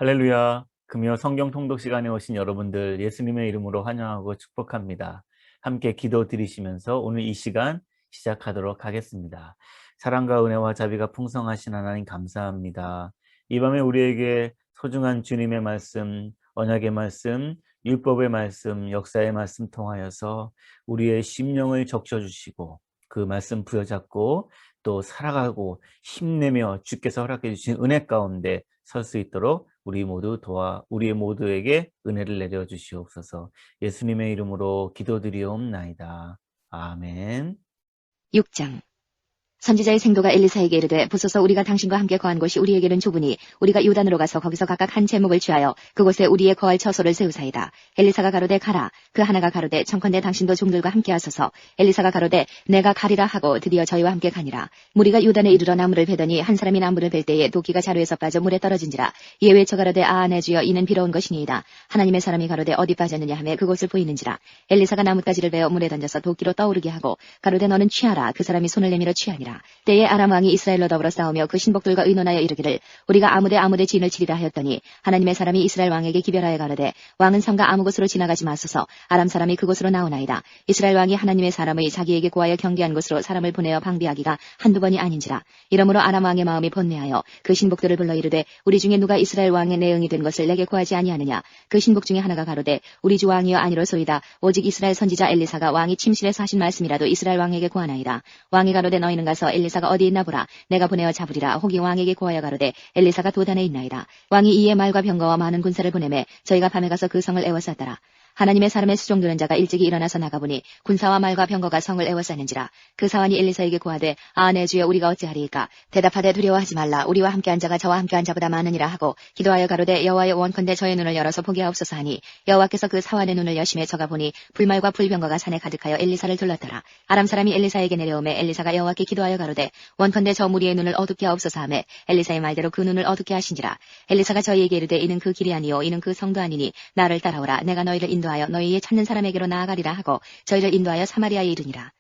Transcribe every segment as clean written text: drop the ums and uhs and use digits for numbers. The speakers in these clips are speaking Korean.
할렐루야. 금요 성경 통독 시간에 오신 여러분들 예수님의 이름으로 환영하고 축복합니다. 함께 기도 드리시면서 오늘 이 시간 시작하도록 하겠습니다. 사랑과 은혜와 자비가 풍성하신 하나님 감사합니다. 이 밤에 우리에게 소중한 주님의 말씀, 언약의 말씀, 율법의 말씀, 역사의 말씀 통하여서 우리의 심령을 적셔주시고 그 말씀 부여잡고 또 살아가고 힘내며 주께서 허락해 주신 은혜 가운데 설 수 있도록 우리 모두에게 은혜를 내려 주시옵소서. 예수님의 이름으로 기도드리옵나이다. 아멘. 6장. 선지자의 생도가 엘리사에게 이르되 보소서 우리가 당신과 함께 거한 곳이 우리에게는 좁으니 우리가 요단으로 가서 거기서 각각 한 제목을 취하여 그곳에 우리의 거할 처소를 세우사이다. 엘리사가 가로되 가라. 그 하나가 가로되 청컨대 당신도 종들과 함께 하소서. 엘리사가 가로되 내가 가리라 하고 드디어 저희와 함께 가니라. 무리가 요단에 이르러 나무를 베더니 한 사람이 나무를 벨 때에 도끼가 자루에서 빠져 물에 떨어진지라. 이에 외쳐 가로되 내 주여 이는 비로운 것이니이다. 하나님의 사람이 가로되 어디 빠졌느냐 하매 그곳을 보이는지라. 엘리사가 나뭇가지를 베어 물에 던져서 도끼로 떠오르게 하고 가로되 너는 취하라. 그 사람이 손을 내밀어 취하니라. 때에 아람 왕이 이스라엘로 더불어 싸우며 그 신복들과 의논하여 이르기를 우리가 아무데 진을 치리라 하였더니 하나님의 사람이 이스라엘 왕에게 기별하여 가로되 왕은 성과 아무 곳으로 지나가지 마소서. 아람 사람이 그곳으로 나오나이다. 이스라엘 왕이 하나님의 사람의 자기에게 구하여 경계한 곳으로 사람을 보내어 방비하기가 한두 번이 아닌지라. 이러므로 아람 왕의 마음이 번뇌하여 그 신복들을 불러 이르되 우리 중에 누가 이스라엘 왕의 내응이 된 것을 내게 구하지 아니하느냐. 그 신복 중에 하나가 가로되 우리 주 왕이여 아니로소이다. 오직 이스라엘 선지자 엘리사가 왕이 침실에서 하신 말씀이라도 이스라엘 왕에게 구하나이다. 왕이 가로되 너희는 가서 엘리사가 어디 있나 보라. 내가 보내어 잡으리라. 혹이 왕에게 구하여 가로되 엘리사가 도단에 있나이다. 왕이 이에 말과 병거와 많은 군사를 보내매 저희가 밤에 가서 그 성을 에워쌌더라. 하나님의 사람의 수종드는 자가 일찍이 일어나서 나가보니 군사와 말과 병거가 성을 에워쌌는지라. 그 사환이 엘리사에게 구하되 내 주여 우리가 어찌하리이까. 대답하되 두려워하지 말라. 우리와 함께한 자가 저와 함께한 자보다 많으니라 하고 기도하여 가로되 여호와여 원컨대 저의 눈을 열어서 보게 하옵소서 하니 여호와께서 그 사환의 눈을 여심해 저가 보니 불말과 불병거가 산에 가득하여 엘리사를 둘렀더라. 아람 사람이 엘리사에게 내려오매 엘리사가 여호와께 기도하여 가로되 원컨대 저 무리의 눈을 어둡게 하옵소서 하매 엘리사의 말대로 그 눈을 어둡게 하신지라. 엘리사가 저희에게 이르되 이는 그 길이 아니요 이는 그 성도 아니니 나를 따라오라. 내가 너희를 인도하여 너희의 찾는 사람에게로 나아가리라 하고 저희를 인도하여 사마리아에 이르니라.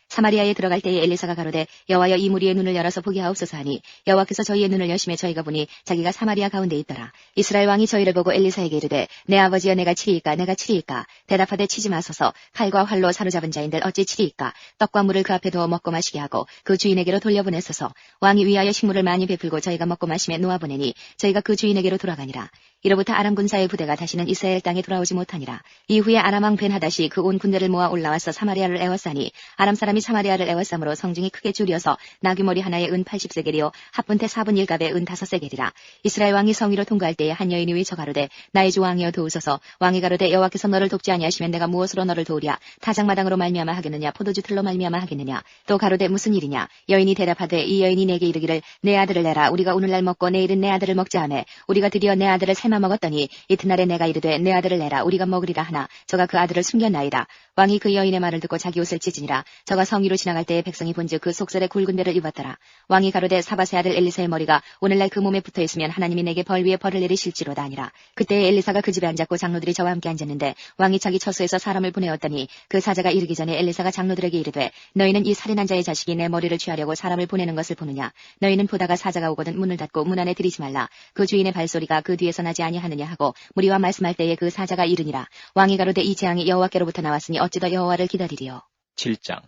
사마리아에 들어갈 때에 엘리사가 가로되 여호와여 이 무리의 눈을 열어서 보게 하옵소서 하니 여호와께서 저희의 눈을 여심해 저희가 보니 자기가 사마리아 가운데 있더라. 이스라엘 왕이 저희를 보고 엘리사에게 이르되 내 아버지여 내가 치리이까. 대답하되 치지 마소서. 칼과 활로 사로잡은 자인들 어찌 치리이까. 떡과 물을 그 앞에 두어 먹고 마시게 하고 그 주인에게로 돌려보내소서. 왕이 위하여 식물을 많이 베풀고 저희가 먹고 마시며 놓아보내니 저희가 그 주인에게로 돌아가니라. 이로부터 아람 군사의 부대가 다시는 이스라엘 땅에 돌아오지 못하니라. 이후에 아람 왕 벤하닷이 그 온 군대를 모아 올라와서 사마리아를 에워싸니 아람 사람이 사마리아를 에워싸므로 성중이 크게 줄여서 나귀머리 하나에 은 80세겔이요 합분태 4분 1갑에 은 5세겔이라. 이스라엘 왕이 성위로 통과할 때에 한 여인이 외쳐 가로되 나의 주 왕이여 도우소서. 왕이 가로되 여호와께서 너를 돕지 아니하시면 내가 무엇으로 너를 도우랴. 타작마당으로 말미암아 하겠느냐 포도주 틀로 말미암아 하겠느냐. 또 가로되 무슨 일이냐. 여인이 대답하되 이 여인이 내게 이르기를 내 아들을 내라. 우리가 오늘날 먹고 내일은 내 아들을 먹자 하매 우리가 드디어 내 아들을 삶아 먹었더니 이튿날에 내가 이르되 내 아들을 내라. 우리가 먹으리라 하나 저가 그 아들을 숨겼나이다. 왕이 그 여인의 말을 듣고 자기 옷을 찢으니라. 저가 성위로 지나갈 때에 백성이 본즉 그 속설에 굵은 데를 입었더라. 왕이 가로되 사밧의 아들 엘리사의 머리가 오늘날 그 몸에 붙어있으면 하나님이 내게 벌 위에 벌을 내리실지로다 하니라. 그때에 엘리사가 그 집에 앉았고 장로들이 저와 함께 앉았는데 왕이 자기 처소에서 사람을 보내었더니 그 사자가 이르기 전에 엘리사가 장로들에게 이르되 너희는 이 살인한 자의 자식이 내 머리를 취하려고 사람을 보내는 것을 보느냐. 너희는 보다가 사자가 오거든 문을 닫고 문 안에 들이지 말라. 그 주인의 발소리가 그 뒤에서 나지 아니하느냐 하고 무리와 말씀할 때에 그 사자가 이르니라. 왕이 가로되 이 재앙이 여호와께로부터 나왔으니 어찌 더 여호와를 기다리리요. 7장.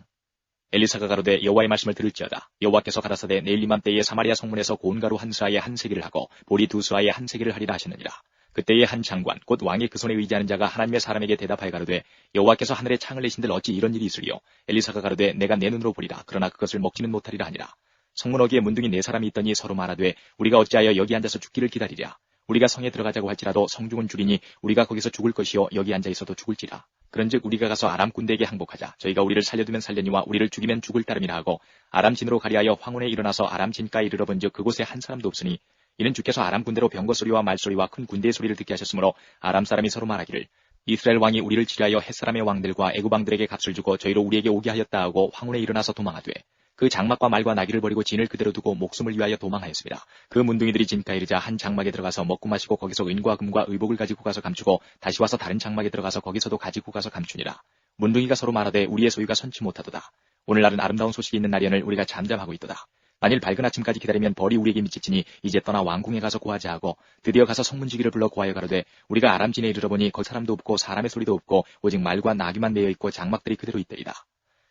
엘리사가 가로되 여호와의 말씀을 들을지어다. 여호와께서 가라사대 내일 이맘때에 사마리아 성문에서 고운가루 한 스아에 한 세기를 하고 보리 2스아에 한 세기를 하리라 하시느니라. 그때에 한 장관 곧 왕의 그 손에 의지하는 자가 하나님의 사람에게 대답하여 가로되 여호와께서 하늘에 창을 내신들 어찌 이런 일이 있으리요. 엘리사가 가로되 내가 내 눈으로 보리라. 그러나 그것을 먹지는 못하리라 하니라. 성문 어귀에 문둥이 4사람이 있더니 서로 말하되 우리가 어찌하여 여기 앉아서 죽기를 기다리랴. 우리가 성에 들어가자고 할지라도 성중은 줄이니 우리가 거기서 죽을 것이요 여기 앉아 있어도 죽을지라. 그런즉 우리가 가서 아람 군대에게 항복하자. 저희가 우리를 살려두면 살려니와 우리를 죽이면 죽을 따름이라 하고 아람 진으로 가리하여 황혼에 일어나서 아람 진가에 이르러본즉 그곳에 한 사람도 없으니 이는 주께서 아람 군대로 병거 소리와 말소리와 큰 군대의 소리를 듣게 하셨으므로 아람 사람이 서로 말하기를 이스라엘 왕이 우리를 치리하여 햇사람의 왕들과 애굽 왕들에게 값을 주고 저희로 우리에게 오게 하였다 하고 황혼에 일어나서 도망하되 그 장막과 말과 나귀를 버리고 진을 그대로 두고 목숨을 위하여 도망하였습니다. 그 문둥이들이 진가에 이르자 한 장막에 들어가서 먹고 마시고 거기서 은과 금과 의복을 가지고 가서 감추고 다시 와서 다른 장막에 들어가서 거기서도 가지고 가서 감추니라. 문둥이가 서로 말하되 우리의 소유가 선치 못하도다. 오늘날은 아름다운 소식이 있는 날이언을 우리가 잠잠하고 있도다. 만일 밝은 아침까지 기다리면 벌이 우리에게 미치치니 이제 떠나 왕궁에 가서 구하자 하고 드디어 가서 성문지기를 불러 구하여 가로되 우리가 아람진에 이르러 보니 거기 사람도 없고 사람의 소리도 없고 오직 말과 나귀만 매여 있고 장막들이 그대로 있더이다.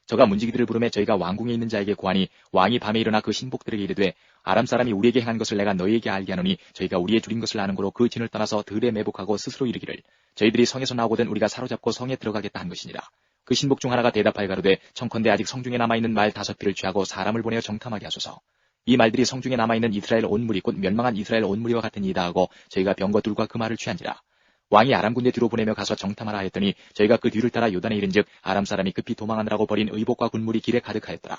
저가 문지기들을 부르매 저희가 왕궁에 있는 자에게 구하니 왕이 밤에 일어나 그 신복들에게 이르되 아람 사람이 우리에게 행한 것을 내가 너희에게 알게 하노니 저희가 우리의 줄인 것을 아는 고로 그 진을 떠나서 들에 매복하고 스스로 이르기를 저희들이 성에서 나오거든 우리가 사로잡고 성에 들어가겠다 한 것이니라. 그 신복 중 하나가 대답하여 가로되 청컨대 아직 성중에 남아있는 말 5필을 취하고 사람을 보내어 정탐하게 하소서. 이 말들이 성중에 남아있는 이스라엘 온 무리 곧 멸망한 이스라엘 온 무리와 같으니이다 하고 저희가 병거 둘과 그 말을 취한지라. 왕이 아람 군대 뒤로 보내며 가서 정탐하라 했더니 저희가 그 뒤를 따라 요단에 이른즉 아람 사람이 급히 도망하느라고 버린 의복과 군물이 길에 가득하였더라.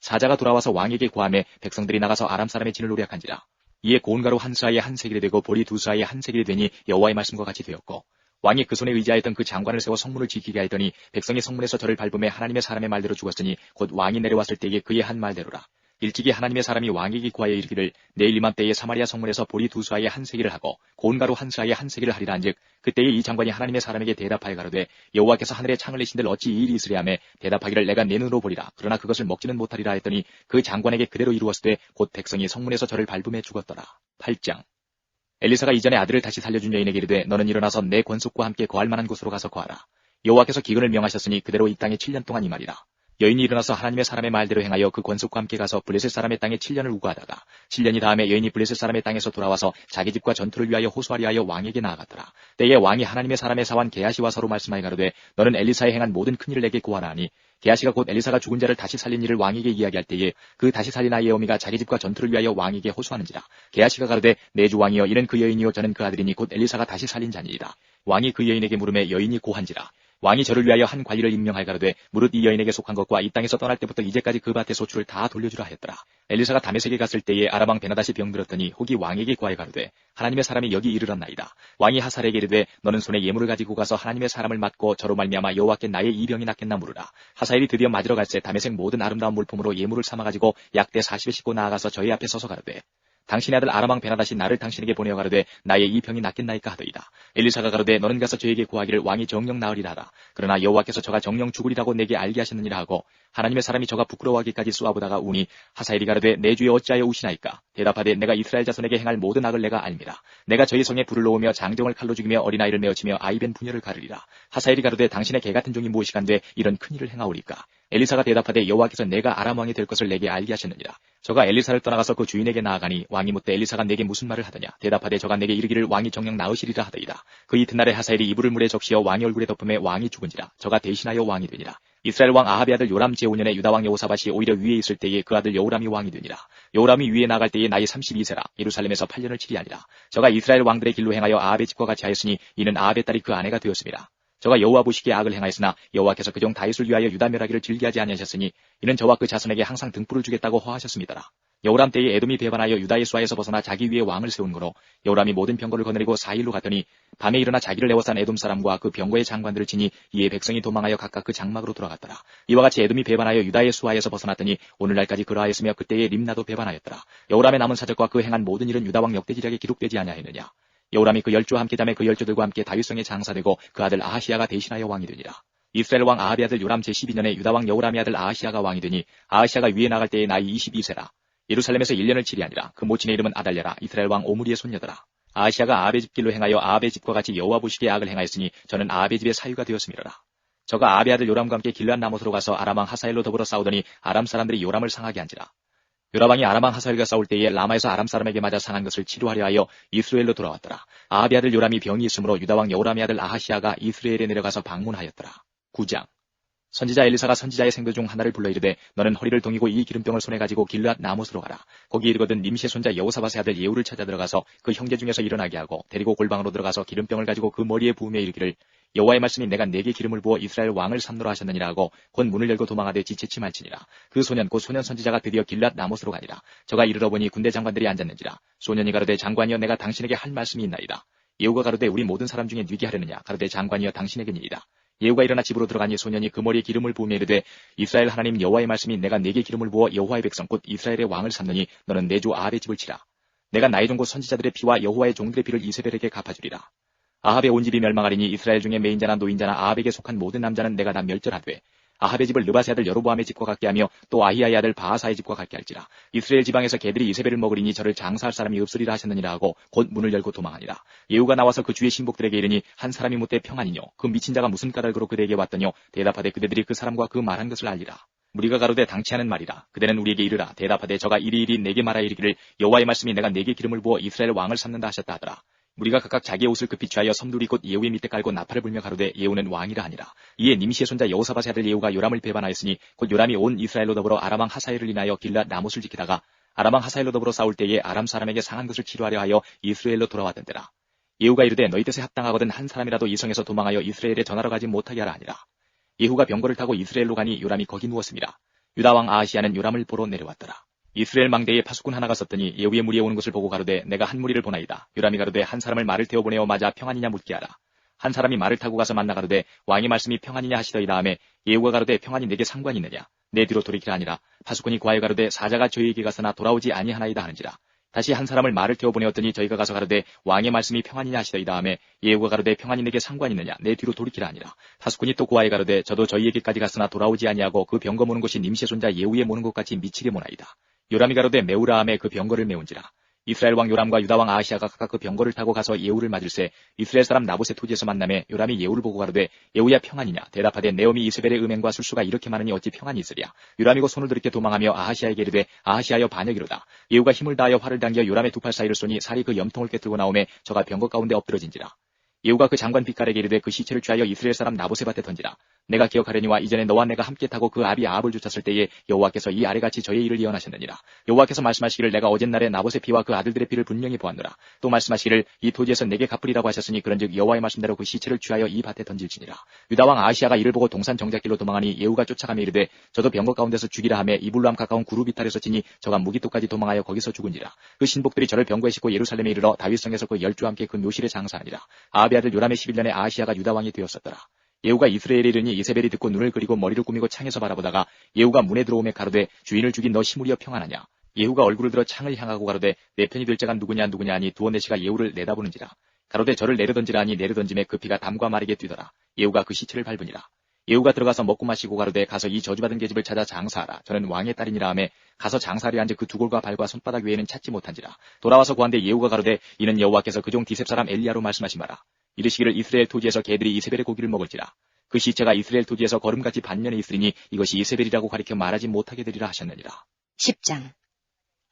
사자가 돌아와서 왕에게 고하매 백성들이 나가서 아람 사람의 진을 노략한지라. 이에 고운가루 한 스아에 한 세겔이 되고 보리 2스아에 한 세겔이 되니 여호와의 말씀과 같이 되었고 왕이 그 손에 의지하였던 그 장관을 세워 성문을 지키게 하였더니 백성이 성문에서 저를 밟으며 하나님의 사람의 말대로 죽었으니 곧 왕이 내려왔을 때에 그의 한 말대로라. 일찍이 하나님의 사람이 왕에게 구하여 이르기를 내일 이맘때에 사마리아 성문에서 보리 2스아에 한 세겔을 하고 고운가루 한 스아에 한 세겔을 하리라 한즉 그때에 이 장관이 하나님의 사람에게 대답하여 가로되 여호와께서 하늘에 창을 내신들 어찌 이 일이 있으랴 하매 대답하기를 내가 내 눈으로 보리라 그러나 그것을 먹지는 못하리라 했더니 그 장관에게 그대로 이루었으되 곧 백성이 성문에서 저를 밟으며 죽었더라. 8장 엘리사가 이전에 아들을 다시 살려준 여인에게 이르되 너는 일어나서 내 권속과 함께 거할 만한 곳으로 가서 거하라. 여호와께서 기근을 명하셨으니 그대로 이 땅에 7년 동안 임하리라. 여인이 일어나서 하나님의 사람의 말대로 행하여 그 권속과 함께 가서 블레셋 사람의 땅에 7년을 우거하다가 7년이 다음에 여인이 블레셋 사람의 땅에서 돌아와서 자기 집과 전투를 위하여 호소하리 하여 왕에게 나아갔더라. 때에 왕이 하나님의 사람의 사환 게하시와 서로 말씀하여 가로되 너는 엘리사의 행한 모든 큰일을 내게 구하라 하니 게하시가 곧 엘리사가 죽은 자를 다시 살린 일을 왕에게 이야기할 때에 그 다시 살린 아이의 어미가 자기 집과 전투를 위하여 왕에게 호소하는지라. 게하시가 가로되 내 주 왕이여 이는 그 여인이요 저는 그 아들이니 곧 엘리사가 다시 살린 자니이다. 왕이 그 여인에게 물으매 여인이 고한지라. 왕이 저를 위하여 한 관리를 임명하여 가로되 무릇 이 여인에게 속한 것과 이 땅에서 떠날 때부터 이제까지 그 밭의 소출을 다 돌려주라 하였더라. 엘리사가 다메섹에 갔을 때에 아람 왕 베나다시 병들었더니 혹이 왕에게 구하여 가로되 하나님의 사람이 여기 이르렀나이다. 왕이 하살에게 이르되 너는 손에 예물을 가지고 가서 하나님의 사람을 맞고 저로 말미암아 여호와께 나의 이 병이 낫겠나 물으라. 하사엘이 드디어 맞으러 갈새 다메섹 모든 아름다운 물품으로 예물을 삼아가지고 약대 40에 싣고 나아가서 저희 앞에 서서 가로되 당신의 아들 아람 왕 베나다시 나를 당신에게 보내어 가로되 나의 이 병이 낫겠나이까 하더이다. 엘리사가 가로되 너는 가서 저에게 구하기를 왕이 정령 나으리라 하라. 그러나 여호와께서 저가 정령 죽으리라고 내게 알게 하셨느니라 하고 하나님의 사람이 저가 부끄러워하기까지 쏘아보다가 우니 하사엘이 가로되 내 주에 어찌하여 우시나이까. 대답하되 내가 이스라엘 자손에게 행할 모든 악을 내가 알미라. 내가 저희 성에 불을 놓으며 장정을 칼로 죽이며 어린아이를 내어치며 아이벤 부녀를 가르리라. 하사엘이 가로되 당신의 개같은 종이 무엇이간데 이런 큰일을 행하오리까. 엘리사가 대답하되 여호와께서 내가 아람 왕이 될 것을 내게 알게 하셨느니라. 저가 엘리사를 떠나가서 그 주인에게 나아가니 왕이 묻되 엘리사가 내게 무슨 말을 하더냐. 대답하되 저가 내게 이르기를 왕이 정녕 나으시리라 하더이다. 그 이튿날에 하사엘이 이불을 물에 적시어 왕의 얼굴에 덮음에 왕이 죽은지라. 저가 대신하여 왕이 되니라. 이스라엘 왕 아합의 아들 요람 제5년에 유다 왕 여호사밧이 오히려 위에 있을 때에 그 아들 여호람이 왕이 되니라. 여호람이 위에 나갈 때에 나이 32세라. 예루살렘에서 8년을 치리 아니라. 저가 이스라엘 왕들의 길로 행하여 아합의 집과 같이 하였으니 이는 아합의 딸이 그 아내가 되었습니다. 저가 여호와 보시기에 악을 행하였으나 여호와께서 그종 다윗을 위하여 유다 멸하기를 즐기하지 아니하셨으니 이는 저와 그 자손에게 항상 등불을 주겠다고 허하셨습니다라. 여호람 때에 에돔이 배반하여 유다의 수하에서 벗어나 자기 위에 왕을 세운 거로 여호람이 모든 병거를 거느리고 4일로 갔더니 밤에 일어나 자기를 에워싼 에돔 사람과 그 병거의 장관들을 치니 이에 백성이 도망하여 각각 그 장막으로 돌아갔더라. 이와 같이 에돔이 배반하여 유다의 수하에서 벗어났더니 오늘날까지 그러하였으며 그때에 림나도 배반하였더라. 여호람의 남은 사적과 그 행한 모든 일은 유다 왕 역대지략에 기록되지 아니하였느냐. 여호람이 그 10주와 함께 잠에 그 10주들과 함께 다윗성에 장사되고 그 아들 아하시야가 대신하여 왕이 되니라. 이스라엘 왕 아합의 아들 요람 제12년에 유다 왕 여호람의 아들 아하시야가 왕이 되니 아하시야가 위에 나갈 때에 나이 22세라. 예루살렘에서 1년을 치리 아니라. 그 모친의 이름은 아달랴라. 이스라엘 왕 오므리의 손녀더라. 아하시야가 아합의 집 길로 행하여 아합의 집과 같이 여호와 보시기에 악을 행하였으니 저는 아합의 집의 사유가 되었음이로라. 저가 아합의 아들 요람과 함께 길르앗 나못으로 가서 아람 왕 하사엘로 더불어 싸우더니 아람 사람들이 요람을 상하게 한지라. 요람 왕이 아람 왕 하사엘과 싸울 때에 라마에서 아람 사람에게 맞아 상한 것을 치료하려 하여 이스라엘로 돌아왔더라. 아합의 아들 요람이 병이 있으므로 유다 왕 여호람의 아들 아하시야가 이스라엘에 내려가서 방문하였더라. 9장 선지자 엘리사가 선지자의 생도 중 하나를 불러 이르되 너는 허리를 동이고 이 기름병을 손에 가지고 길르앗 나못으로 가라. 거기 이르거든 님시의 손자 여호사밧의 아들 예후를 찾아 들어가서 그 형제 중에서 일어나게 하고 데리고 골방으로 들어가서 기름병을 가지고 그 머리에 부으며 이르기를 여호와의 말씀이 내가 네게 기름을 부어 이스라엘 왕을 삼노라 하셨느니라 하고 곧 문을 열고 도망하되 지체치 말지니라. 그 소년 곧 소년 선지자가 드디어 길르앗 나못으로 가니라. 저가 이르러 보니 군대 장관들이 앉았는지라. 소년이 가로되 장관이여 내가 당신에게 할 말씀이 있나이다. 예후가 가로되 우리 모든 사람 중에 뉘게 하려느냐. 가로되 장관이여 당신에게니이다. 예후가 일어나 집으로 들어가니 소년이 그 머리에 기름을 부으며 이르되 이스라엘 하나님 여호와의 말씀이 내가 네게 기름을 부어 여호와의 백성 곧 이스라엘의 왕을 삼느니 너는 내 주 아합의 집을 치라. 내가 나의 종 곧 선지자들의 피와 여호와의 종들의 피를 이세벨에게 갚아주리라. 아합의 온 집이 멸망하리니 이스라엘 중에 매인자나 노인자나 아합에게 속한 모든 남자는 내가 다 멸절하되 아합의 집을 느밧의 아들 여로보암의 집과 같게 하며 또 아히야의 아들 바하사의 집과 같게 할지라. 이스라엘 지방에서 개들이 이세벨을 먹으리니 저를 장사할 사람이 없으리라 하셨느니라 하고 곧 문을 열고 도망하니라. 예후가 나와서 그 주의 신복들에게 이르니 한 사람이 묻되 평안이뇨 그 미친 자가 무슨 까닭으로 그대에게 왔더뇨. 대답하되 그대들이 그 사람과 그 말한 것을 알리라. 무리가 가로되 당치하는 말이라. 그대는 우리에게 이르라. 대답하되 저가 이리이리 내게 말하 이르기를 여호와의 말씀이 내가 내게 기름을 부어 이스라엘 왕을 삼는다 하셨다 하더라. 무리가 각각 자기의 옷을 급히 취하여 섬둘이 곧 예후의 밑에 깔고 나팔을 불며 가로되 예후는 왕이라 하니라. 이에 님시의 손자 여호사밧의 아들 예후가 요람을 배반하였으니 곧 요람이 온 이스라엘로 더불어 아람 왕 하사엘을 인하여 길랏 라못을 지키다가 아람 왕 하사엘로 더불어 싸울 때에 아람 사람에게 상한 것을 치료하려 하여 이스라엘로 돌아왔던 때라. 예후가 이르되 너희 뜻에 합당하거든 한 사람이라도 이 성에서 도망하여 이스라엘에 전하러 가지 못하게 하라 하니라. 예후가 병거를 타고 이스라엘로 가니 요람이 거기 누웠습니다. 유다 왕 아하시야는 요람을 보러 내려왔더라. 이스라엘 망대에 파수꾼 하나가 섰더니 예후의 무리에 오는 것을 보고 가로되 내가 한 무리를 보나이다. 요람이 가로되 한 사람을 말을 태워 보내어 맞아 평안이냐 묻게 하라. 한 사람이 말을 타고 가서 만나 가로되 왕의 말씀이 평안이냐 하시더이다 하매 예후가 가로되 평안이 내게 상관이 있느냐. 내 뒤로 돌이키라 하니라. 파수꾼이 고하여 가로되 사자가 저희에게 가서나 돌아오지 아니하나이다 하는지라. 다시 한 사람을 말을 태워 보내었더니 저희가 가서 가로되 왕의 말씀이 평안이냐 하시더이다 하매 예후가 가로되 평안이 내게 상관이 있느냐. 내 뒤로 돌이키라 하니라. 파수꾼이 또 고하여 가로되 저도 저희에게까지 갔으나 돌아오지 아니하고 그 병거 모는 곳이 님시의 손자 예후의 모는 것 같이 미치게 모나이다. 요람이 가로되 메우라 하매 그 병거를 메운지라. 이스라엘 왕 요람과 유다 왕 아하시야가 각각 그 병거를 타고 가서 예후를 맞을새 이스라엘 사람 나봇의 토지에서 만남에 요람이 예후를 보고 가로되 예후야 평안이냐. 대답하되 내 어미 이세벨의 음행과 술수가 이렇게 많으니 어찌 평안이 있으랴. 요람이고 손을 들이켜 도망하며 아하시야에게 이르되 아하시야여 반역이로다. 예후가 힘을 다하여 활을 당겨 요람의 두 팔 사이를 쏘니 살이 그 염통을 깨뜨고 나오매 저가 병거 가운데 엎드러진지라. 예후가 그 장관 빛깔에게 이르되 그 시체를 취하여 이스라엘 사람 나봇의 밭에 던지라. 내가 기억하려니와 이전에 너와 내가 함께 타고 그 아비 아합을 쫓았을 때에 여호와께서 이 아래같이 저의 일을 예언하셨느니라. 여호와께서 말씀하시기를 내가 어젯날에 나봇의 피와 그 아들들의 피를 분명히 보았노라. 또 말씀하시기를 이 토지에서 내게 갚으리라고 하셨으니 그런즉 여호와의 말씀대로 그 시체를 취하여 이 밭에 던질지니라. 유다 왕 아하시야가 이를 보고 동산 정작길로 도망하니 예후가 쫓아가며 이르되 저도 병거 가운데서 죽이라 하매 이블람 가까운 구루 비탈에서 치니 저가 무기토까지 도망하여 거기서 죽은지라. 그 신복들이 저를 병거에 싣고 예루살렘에 이르러 다윗성에서 그 열주와 함께 그 묘실에 장사하니라. 아합의 아들 요람의 11년에 아하시야가 유다 왕이 되었었더라. 예후가 이스라엘에 이르니 이세벨이 듣고 눈을 그리고 머리를 꾸미고 창에서 바라보다가 예후가 문에 들어오매 가로되 주인을 죽인 너 시므리여 평안하냐. 예후가 얼굴을 들어 창을 향하고 가로되 내 편이 될 자가 누구냐 하니 두어네시가 예후를 내다보는지라. 가로되 저를 내려던지라 하니 내려던짐에 그 피가 담과 마르게 뛰더라. 예후가 그 시체를 밟으니라. 예후가 들어가서 먹고 마시고 가로되 가서 이 저주받은 계집을 찾아 장사하라. 저는 왕의 딸이니라 하매 가서 장사하려 한즉 그 두 골과 발과 손바닥 외에는 찾지 못한지라. 돌아와서 고한데 예후가 가로되 이는 여호와께서 그종 디셉 사람 엘리야로 말씀하신 바라. 이르시기를 이스라엘 토지에서 개들이 이세벨의 고기를 먹을지라. 그 시체가 이스라엘 토지에서 걸음같이 반면에 있으리니 이것이 이세벨이라고 가리켜 말하지 못하게 되리라 하셨느니라. 10장.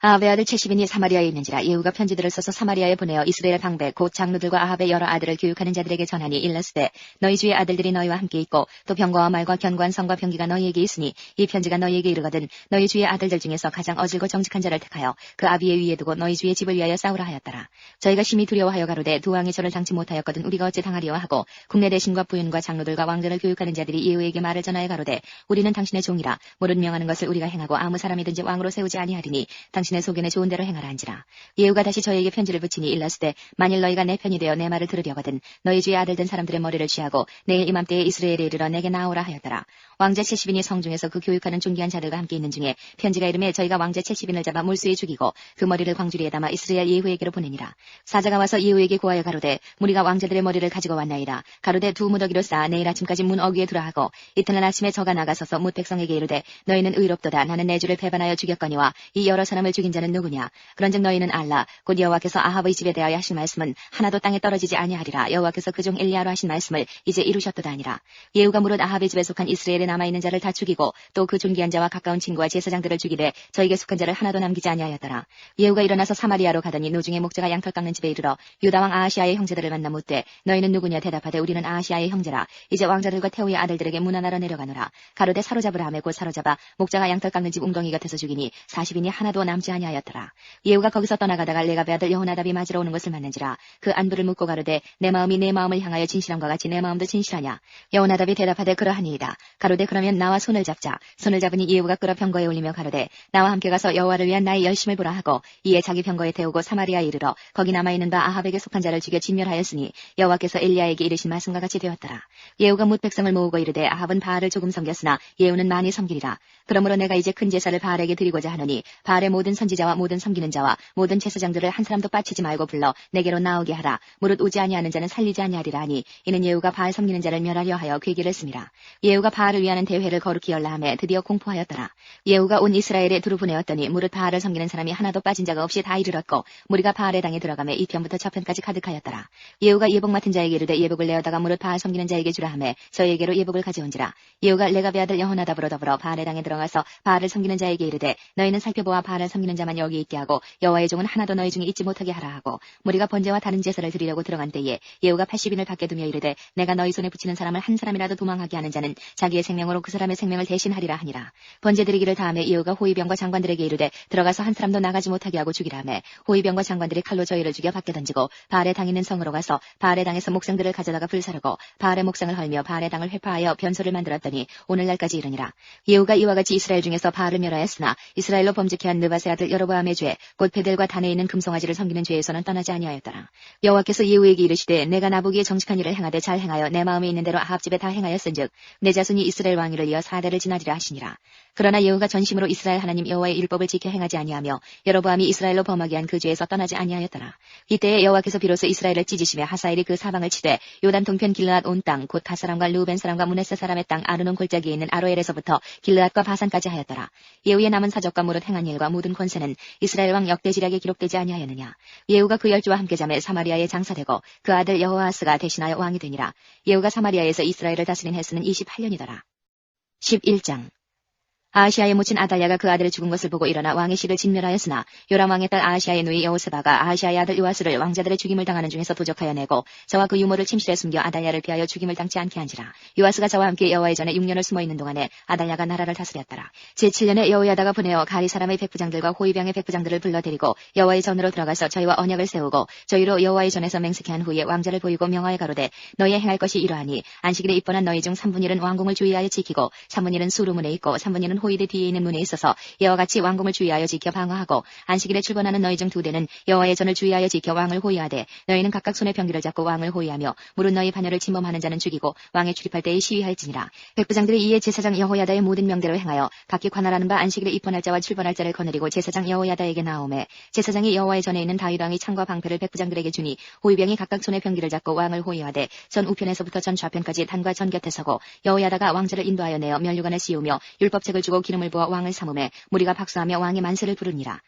아합의 아들 채시빈이 사마리아에 있는지라. 예후가 편지들을 써서 사마리아에 보내어 이스라엘 방백 곧 장로들과 아합의 여러 아들을 교육하는 자들에게 전하니 일렀으되 너희 주의 아들들이 너희와 함께 있고 또 병거와 말과 견고한 성과 병기가 너희에게 있으니 이 편지가 너희에게 이르거든 너희 주의 아들들 중에서 가장 어질고 정직한 자를 택하여 그 아비의 위에 두고 너희 주의 집을 위하여 싸우라 하였더라. 저희가 심히 두려워하여 가로되 두 왕이 저를 당치 못하였거든 우리가 어찌 당하리요 하고 국내 대신과 부윤과 장로들과 왕들을 교육하는 자들이 예후에게 말을 전하여 가로되 우리는 당신의 종이라 모든 명하는 것을 우리가 행하고 아무 사람이든지 왕으로 세우지 아니하리니 당신의 소견에 좋은 대로 행하라 한지라. 예후가 다시 저에게 편지를 붙이니 일렀으되 만일 너희가 내 편이 되어 내 말을 들으려거든 너희 주의 아들 된 사람들의 머리를 취하고 내일 이맘때에 이스라엘에 이르러 내게 나오라 하였더라. 왕자 채시빈이 성중에서 그 교육하는 존귀한 자들과 함께 있는 중에 편지가 이름에 저희가 왕자 채시빈을 잡아 물수에 죽이고 그 머리를 광주리에 담아 이스라엘 예후에게로 보내니라. 사자가 와서 예후에게 고하여 가로되 무리가 왕자들의 머리를 가지고 왔나이다. 가로되 두 무더기로 쌓아 내일 아침까지 문 어귀에 두라 하고 이튿날 아침에 저가 나가서서 뭇 백성에게 이르되 너희는 의롭도다. 나는 내 주를 배반하여 죽였거니와 이 여러 사람을 죽인 자는 누구냐. 그런즉 너희는 알라. 곧 여호와께서 아합의 집에 대하여 하신 말씀은 하나도 땅에 떨어지지 아니하리라. 여호와께서 그종 엘리야로 하신 말씀을 이제 이루셨도다 하니라. 예후가 무릇 아합의 집에 속한 이스라엘에 남아있는 자를 다 죽이고 또 그 존귀한 자와 가까운 친구와 제사장들을 죽이되 저에게 속한 자를 하나도 남기지 아니하였더라. 예후가 일어나서 사마리아로 가더니 노중에 목자가 양털 깎는 집에 이르러 유다왕 아하시야의 형제들을 만나 묻되 너희는 누구냐. 대답하되 우리는 아하시야의 형제라. 이제 왕자들과 태후의 아들들에게 문안하러 내려가노라. 가로되 사로잡으라 하매 곧 사로잡아 목자가 양털 깎는 집 웅덩이 곁에서 죽이니 40인이 하나도 남지 아니하였더라. 예후가 거기서 떠나가다가 레갑의 아들 여호나답이 맞으러 오는 것을 만난지라. 그 안부를 묻고 가로되 내 마음이 내 마음을 향하여 진실함과 같이 내 마음도 진실하냐. 여호나답이 대답하되 그러하니이다. 가로되 그러면 나와 손을 잡자. 손을 잡으니 예후가 끌어 병거에 올리며 가로되 나와 함께 가서 여호와를 위한 나의 열심을 보라 하고 이에 자기 병거에 태우고 사마리아에 이르러 거기 남아있는 바 아합에게 속한 자를 죽여 진멸하였으니 여호와께서 엘리야에게 이르신 말씀과 같이 되었더라. 예후가 뭇 백성을 모으고 이르되 아합은 바알을 조금 섬겼으나 예후는 많이 섬기리라. 그러므로 내가 이제 큰 제사를 바알에게 드리고자 하노니 바알의 모든 선지자와 모든 섬기는 자와 모든 제사장들을 한 사람도 빠치지 말고 불러 내게로 나오게 하라. 무릇 오지 아니하는 자는 살리지 아니하리라 하니 이는 예후가 바알 섬기는 자를 멸하려 하여 괴기를 씁니다. 예후가 바알을 승리를 위하는 대회를 거룩히 열라 하며 드디어 공포하였더라. 예후가 온 이스라엘에 두루 보내었더니 무릇 바알을 섬기는 사람이 하나도 빠진 자가 없이 다 이르렀고 무리가 바알의 당에 들어가며 이편부터 저편까지 가득하였더라. 예후가 예복 맡은 자에게 이르되 예복을 내어다가 무릇 바알 섬기는 자에게 주라 하며 저에게로 예복을 가져온지라. 예후가 레가베 아들 여호나답으로 더불어 바알의 당에 들어가서 바알을 섬기는 자에게 이르되 너희는 살펴보아 바알을 섬기는 자만 여기 있게 하고 여호와의 종은 하나도 너희 중에 있지 못하게 하라 하고 무리가 번제와 다른 제사를 드리려고 들어간 때에 예후가 80인을 밖에 두며 이르되 내가 너희 손에 붙이는 사람을 한 사람이라도 도망하게 하는 자는 자기의 생명으로 그 사람의 생명을 대신하리라 하니라. 번제 드리기를 다음에 예후가 호위병과 장관들에게 이르되 들어가서 한 사람도 나가지 못하게 하고 죽이라 하며 호위병과 장관들이 칼로 저희를 죽여 밖에 던지고 바알의 당 있는 성으로 가서 바알의 당에서 목상들을 가져다가 불사르고 바알의 목상을 헐며 바알의 당을 회파하여 변소를 만들었더니 오늘날까지 이르니라. 예후가 이와 같이 이스라엘 중에서 바알을 멸하였으나 이스라엘로 범죄케 한 느밧의 아들 여로보암의 죄 곧 베델과 단에 있는 금송아지를 섬기는 죄에서는 떠나지 아니하였더라. 여호와께서 예후에게 이르시되 내가 나보기에 정직한 일을 행하되 잘 행하여 내 마음에 있는 대로 아합 집에 다 행하였은즉 내 자손이 이스라엘 왕위를 이어 4대를 지나리라 하시니라. 그러나 예후가 전심으로 이스라엘 하나님 여호와의 율법을 지켜 행하지 아니하며 여로보암이 이스라엘로 범하게 한 그 죄에서 떠나지 아니하였더라. 이때에 여호와께서 비로소 이스라엘을 찢으시며 하사엘이 그 사방을 치되 요단 동편 길르앗 온 땅 곧 갓 사람과 르우벤 사람과 므낫세 사람의 땅 아르논 골짜기에 있는 아로엘에서부터 길르앗과 바산까지 하였더라. 예후의 남은 사적과 무릇 행한 일과 모든 권세는 이스라엘 왕 역대지략에 기록되지 아니하였느냐. 예후가 그 열조와 함께 잠에 사마리아에 장사되고 그 아들 여호아스가 대신하여 왕이 되니라. 예후가 사마리아에서 이스라엘을 다스린 횟수는 28년이더라. 11장 아하시아의 모친 아달랴가 그 아들의 죽은 것을 보고 일어나 왕의 씨를 진멸하였으나 요람 왕의 딸 아하시아의 누이 여호세바가 아하시아의 아들 요아스를 왕자들의 죽임을 당하는 중에서 도적하여 내고 저와 그 유모를 침실에 숨겨 아달랴를 피하여 죽임을 당치 않게 한지라. 요아스가 저와 함께 여호와의 전에 6년을 숨어있는 동안에 아달랴가 나라를 다스렸더라. 제7년에 여호야다가 보내어 가리 사람의 백부장들과 호위병의 백부장들을 불러들이고 여호와의 전으로 들어가서 저희와 언약을 세우고 저희로 여호와의 전에서 맹세케 한 후에 왕자를 보이고 명하여 가로되 너희의 행할 것이 이러하니 안식일에 입번한 너희 중 3분의 1은 왕궁을 주의하여 지키고 3분의 1은 수루문에 있고 3분의 1은 호위대 뒤에 있는 문에 있어서 이와 같이 왕궁을 주의하여 지켜 방어하고 안식일에 출근하는 너희 중 2대는 여호와의 전을 주의하여 지켜 왕을 호위하되 너희는 각각 손에 병기를 잡고 왕을 호위하며 무릇 너희 반열을 침범하는 자는 죽이고 왕에 출입할 때에 시위할지니라. 백부장들이 이에 제사장 여호야다의 모든 명대로 행하여 각기 관할하는 바 안식일에 입헌할 자와 출근할 자를 거느리고 제사장 여호야다에게 나오매 제사장이 여호와의 전에 있는 다윗 왕이 창과 방패를 백부장들에게 주니 호위병이 각각 손에 병기를 잡고 왕을 호위하되 전 우편에서부터 전 좌편까지 단과 전 곁에 서고 여호야다가 왕자를 인도하여 내어 면류관을 씌우며 율법책을 주고 기름을 부어 왕을 삼음에 무리가 박수하며 왕의 만세를 부르니라.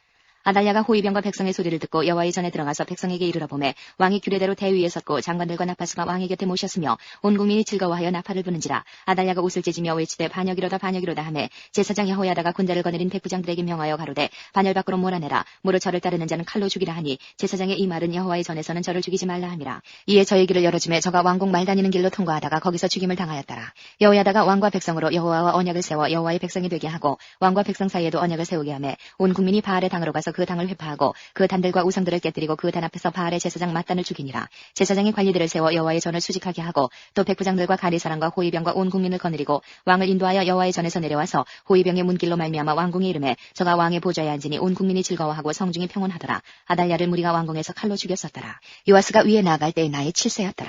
아달랴가 호위병과 백성의 소리를 듣고 여호와의 전에 들어가서 백성에게 이르러 보매 왕이 규례대로 대위에 섰고 장관들과 나파수가 왕의 곁에 모셨으며 온 국민이 즐거워하여 나팔을 부는지라. 아달랴가 옷을 찢으며 외치되 반역이로다 반역이로다 하매 제사장 여호야다가 군대를 거느린 백부장들에게 명하여 가로되 반열 밖으로 몰아내라. 무릇 저를 따르는 자는 칼로 죽이라 하니 제사장의 이 말은 여호와의 전에서는 저를 죽이지 말라 함이라. 이에 저의 길을 열어주매 저가 왕궁 말 다니는 길로 통과하다가 거기서 죽임을 당하였더라. 여호야다가 왕과 백성으로 여호와와 언약을 세워 여호와의 백성이 되게 하고 왕과 백성 사이에도 언약을 세우게 하매 온 국민이 바알의 당으로 가서 그 당을 회파하고 그 단들과 우상들을 깨뜨리고 그 단 앞에서 바알의 제사장 mat단을 죽이니라. 제사장이 관리들을 세워 여호와의 전을 수직하게 하고 또 백부장들과 가리사람과 호위병과 온 국민을 거느리고 왕을 인도하여 여호와의 전에서 내려와서 호위병의 문길로 말미암아 왕궁에 이르매 저가 왕의 보좌에 앉으니 온 국민이 즐거워하고 성중이 평온하더라. 아달랴를 무리가 왕궁에서 칼로 죽였었더라. 요아스가 위에 나아갈 때의 나이 7세였더라.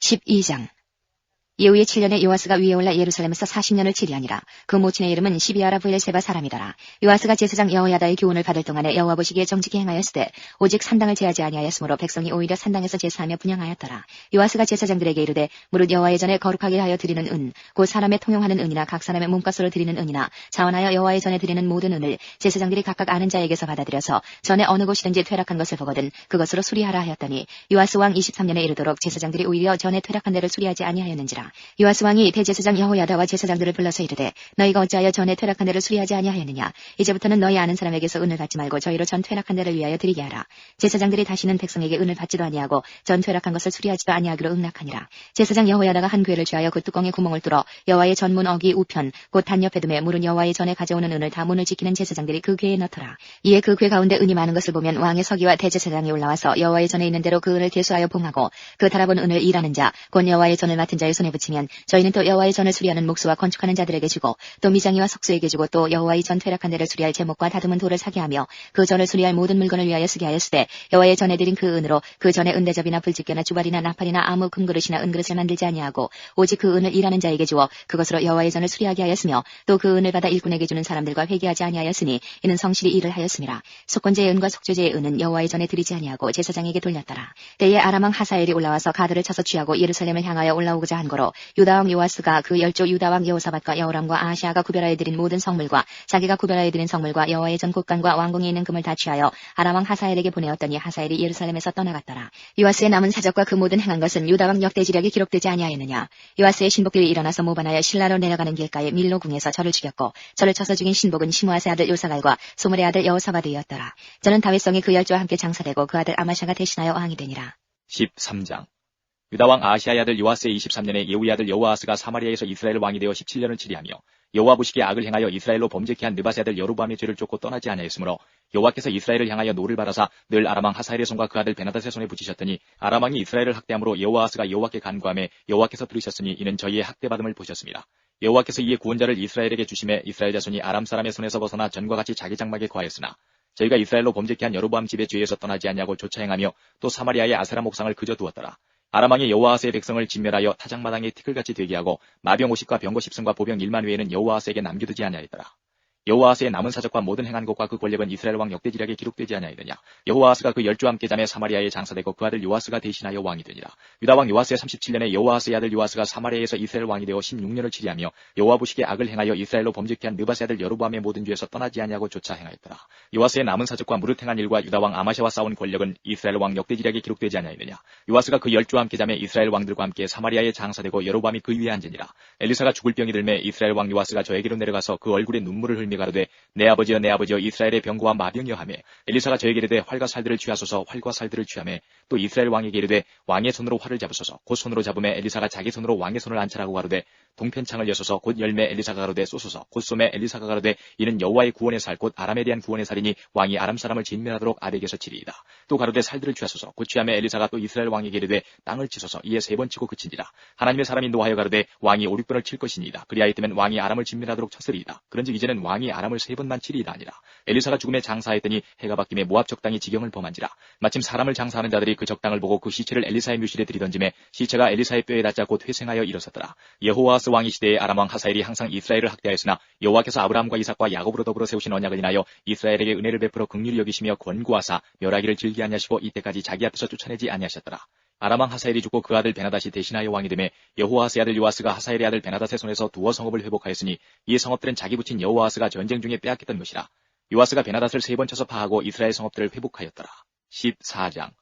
12장 예후의 7년에 요아스가 위에 올라 예루살렘에서 40년을 치리하니라. 그 모친의 이름은 시비아라 브엘세바 사람이더라. 요아스가 제사장 여호야다의 교훈을 받을 동안에 여호와 보시기에 정직히 행하였으되 오직 산당을 제하지 아니하였으므로 백성이 오히려 산당에서 제사하며 분향하였더라. 요아스가 제사장들에게 이르되 무릇 여호와의 전에 거룩하게 하여 드리는 은 곧 사람의 통용하는 은이나 각 사람의 몸값으로 드리는 은이나 자원하여 여호와의 전에 드리는 모든 은을 제사장들이 각각 아는 자에게서 받아들여서 전에 어느 곳이든지 퇴락한 것을 보거든 그것으로 수리하라 하였더니 요아스 왕 23년에 이르도록 제사장들이 오히려 전에 퇴락한 데를 수리하지 아니하였는지라. 요아스 왕이 대제사장 여호야다와 제사장들을 불러서 이르되 너희가 어찌하여 전에 퇴락한 데를 수리하지 아니하였느냐. 이제부터는 너희 아는 사람에게서 은을 받지 말고 저희로 전 퇴락한 데를 위하여 드리게 하라. 제사장들이 다시는 백성에게 은을 받지도 아니하고 전 퇴락한 것을 수리하지도 아니하기로 응낙하니라. 제사장 여호야다가 한 궤를 취하여 그 뚜껑에 구멍을 뚫어 여호와의 전문 어기 우편 곧 단 옆에 둠에 물은 여호와의 전에 가져오는 은을 다 문을 지키는 제사장들이 그 궤에 넣더라. 이에 그 궤 가운데 은이 많은 것을 보면 왕의 서기와 대제사장이 올라와서 여호와의 전에 있는 대로 그 은을 계수하여 봉하고 그 달아본 은을 일하는 자 곧 여호와의 전을 맡은 자의 손에 붙이면 저희는 또 여호와의 전을 수리하는 목수와 건축하는 자들에게 주고 또 미장이와 석수에게 주고 또 여호와의 전 퇴락한 데를 수리할 제목과 다듬은 돌을 사게 하며 그 전을 수리할 모든 물건을 위하여 쓰게 하였으되 여호와의 전에 드린 그 은으로 그 전에 은대접이나 불집게나 주발이나 나팔이나 아무 금그릇이나 은그릇을 만들지 아니하고 오직 그 은을 일하는 자에게 주어 그것으로 여호와의 전을 수리하게 하였으며 또 그 은을 받아 일꾼에게 주는 사람들과 회개하지 아니하였으니 이는 성실히 일을 하였음이라. 속건제의 은과 속죄제의 은은 여호와의 전에 드리지 아니하고 제사장에게 돌렸더라. 때에 아람 왕 하사엘이 올라와서 가드를 쳐서 취하고 예루살렘을 향하여 올라오고자 한 거로 그러므로 유다왕 요아스가 그 열조 유다왕 여호사밧과 여호람과 아하시아가 구별하여 드린 모든 성물과 자기가 구별하여 드린 성물과 여호와의 전 곳간과 왕궁에 있는 금을 다 취하여 아람왕 하사엘에게 보내었더니 하사엘이 예루살렘에서 떠나갔더라. 요아스의 남은 사적과 그 모든 행한 것은 유다왕 역대지략에 기록되지 아니하였느냐. 요아스의 신복들이 일어나서 모반하여 신라로 내려가는 길가에 밀로궁에서 저를 죽였고 저를 쳐서 죽인 신복은 시므아스의 아들 요사갈과 소물의 아들 여호사바드이었더라. 저는 다윗성에 그 열조와 함께 장사되고 그 아들 아마샤가 대신하여 왕이 되니라. 13장. 유다왕 아하시아의 아들 요아스의 23년에 예후의 아들 여호아스가 사마리아에서 이스라엘 왕이 되어 17년을 치리하며 여호와 보시기에 악을 행하여 이스라엘로 범죄케 한 느밧의 아들 여로보암의 죄를 쫓고 떠나지 아니하였으므로 여호와께서 이스라엘을 향하여 노를 받아사 늘 아람왕 하사엘의 손과 그 아들 베나닷의 손에 붙이셨더니 아람왕이 이스라엘을 학대함으로 여호아스가 여호와께 간구하며 여호와께서 들으셨으니 이는 저희의 학대받음을 보셨습니다. 여호와께서 이에 구원자를 이스라엘에게 주심에 이스라엘 자손이 아람 사람의 손에서 벗어나 전과 같이 자기 장막에 거하였으나 저희가 이스라엘로 범죄케 한 여로보암 집의 죄에서 떠나지 아니하고 쫓아 행하며 또 사마리아의 아세라 목상을 그저 두었더라. 아람왕이 여호아스의 백성을 진멸하여 타작마당에 티끌같이 되게 하고 마병 50과 병거 10승과 보병 1만 외에는 여호아스에게 남겨두지 아니하였더라. 여호아스의 남은 사적과 모든 행한 것과 그 권력은 이스라엘 왕 역대지략에 기록되지 아니하였느냐. 여호아스가 그 열조와 함께 자매 사마리아에 장사되고 그 아들 요아스가 대신하여 왕이 되니라. 유다왕 요아스의 37년에 여호아스의 아들 요아스가 사마리아에서 이스라엘 왕이 되어 16년을 치리하며 여호와 보시기에 악을 행하여 이스라엘로 범죄케 한 느밧의 아들 여로보암의 모든 죄에서 떠나지 아니하고 쫓아 행하였더라. 요아스의 남은 사적과 무릇 행한 일과 유다왕 아마샤와 싸운 권력은 이스라엘 왕 역대지략에 기록되지 아니하였느냐. 요아스가 그 열조와 함께 자매 이스라엘 왕들과 함께 사마리아에 장사되고 여로보암이 그 위에 앉으니라. 엘리사가 죽을 병이 들매 이스라엘 왕 요아스가 저에게로 내려가서 그 얼굴에 눈물을 흘며 가로되 내 아버지여 내 아버지여 이스라엘의 병거와 마병이여 하며 엘리사가 저에게 이르되 활과 살들을 취하소서 활과 살들을 취하며 또 이스라엘 왕에게 이르되 왕의 손으로 활을 잡으소서 곧 손으로 잡으매 엘리사가 자기 손으로 왕의 손을 안찰하고 가로되 동편창을 여소서 곧 열매 엘리사가 가로되 쏘소서 곧 쏘매 엘리사가 가로되 이는 여호와의 구원의 살 곧 아람에 대한 구원의 살이니 왕이 아람 사람을 진멸하도록 아벡에서 치리이다. 또 가로되 살들을 취하소서 곧 취하매 엘리사가 또 이스라엘 왕에게 이르되 땅을 치소서 이에 3번 치고 그친지라. 하나님의 사람이 노하여 가로되 왕이 5, 6번을 칠 것이니이다. 그리하였다면 왕이 아람을 진멸하도록 쳤으리이다. 그런즉 이제는 왕이 아람을 3번만 치리이다 아니라. 엘리사가 죽음에 장사했더니 해가 바뀌매 모압 적당이 지경을 범한지라. 마침 사람을 장사하는 자들이 그 적당을 보고 그 시체를 엘리사의 묘실에 들이던지매 시체가 엘리사의 뼈에 닿자 곧 회생하여 일어섰더라. 여호아스 왕이 시대에 아람 왕 하사엘이 항상 이스라엘을 학대하였으나 여호와께서 아브라함과 이삭과 야곱으로 더불어 세우신 언약을 인하여 이스라엘에게 은혜를 베풀어 긍휼히 여기시며 권고하사 멸하기를 즐기 아니하시고 이때까지 자기 앞에서 쫓아내지 아니하셨더라. 아람 왕 하사엘이 죽고 그 아들 베나닷이 대신하여 왕이 되매 여호아스의 아들 요아스가 하사엘의 아들 베나닷의 손에서 두어 성읍을 회복하였으니 이 성읍들은 자기 부친 여호아스가 전쟁 중에 빼앗겼던 것이라. 요아스가 베나닷을 3번 쳐서 파하고 이스라엘 성읍들을 회복하였더라. 14장.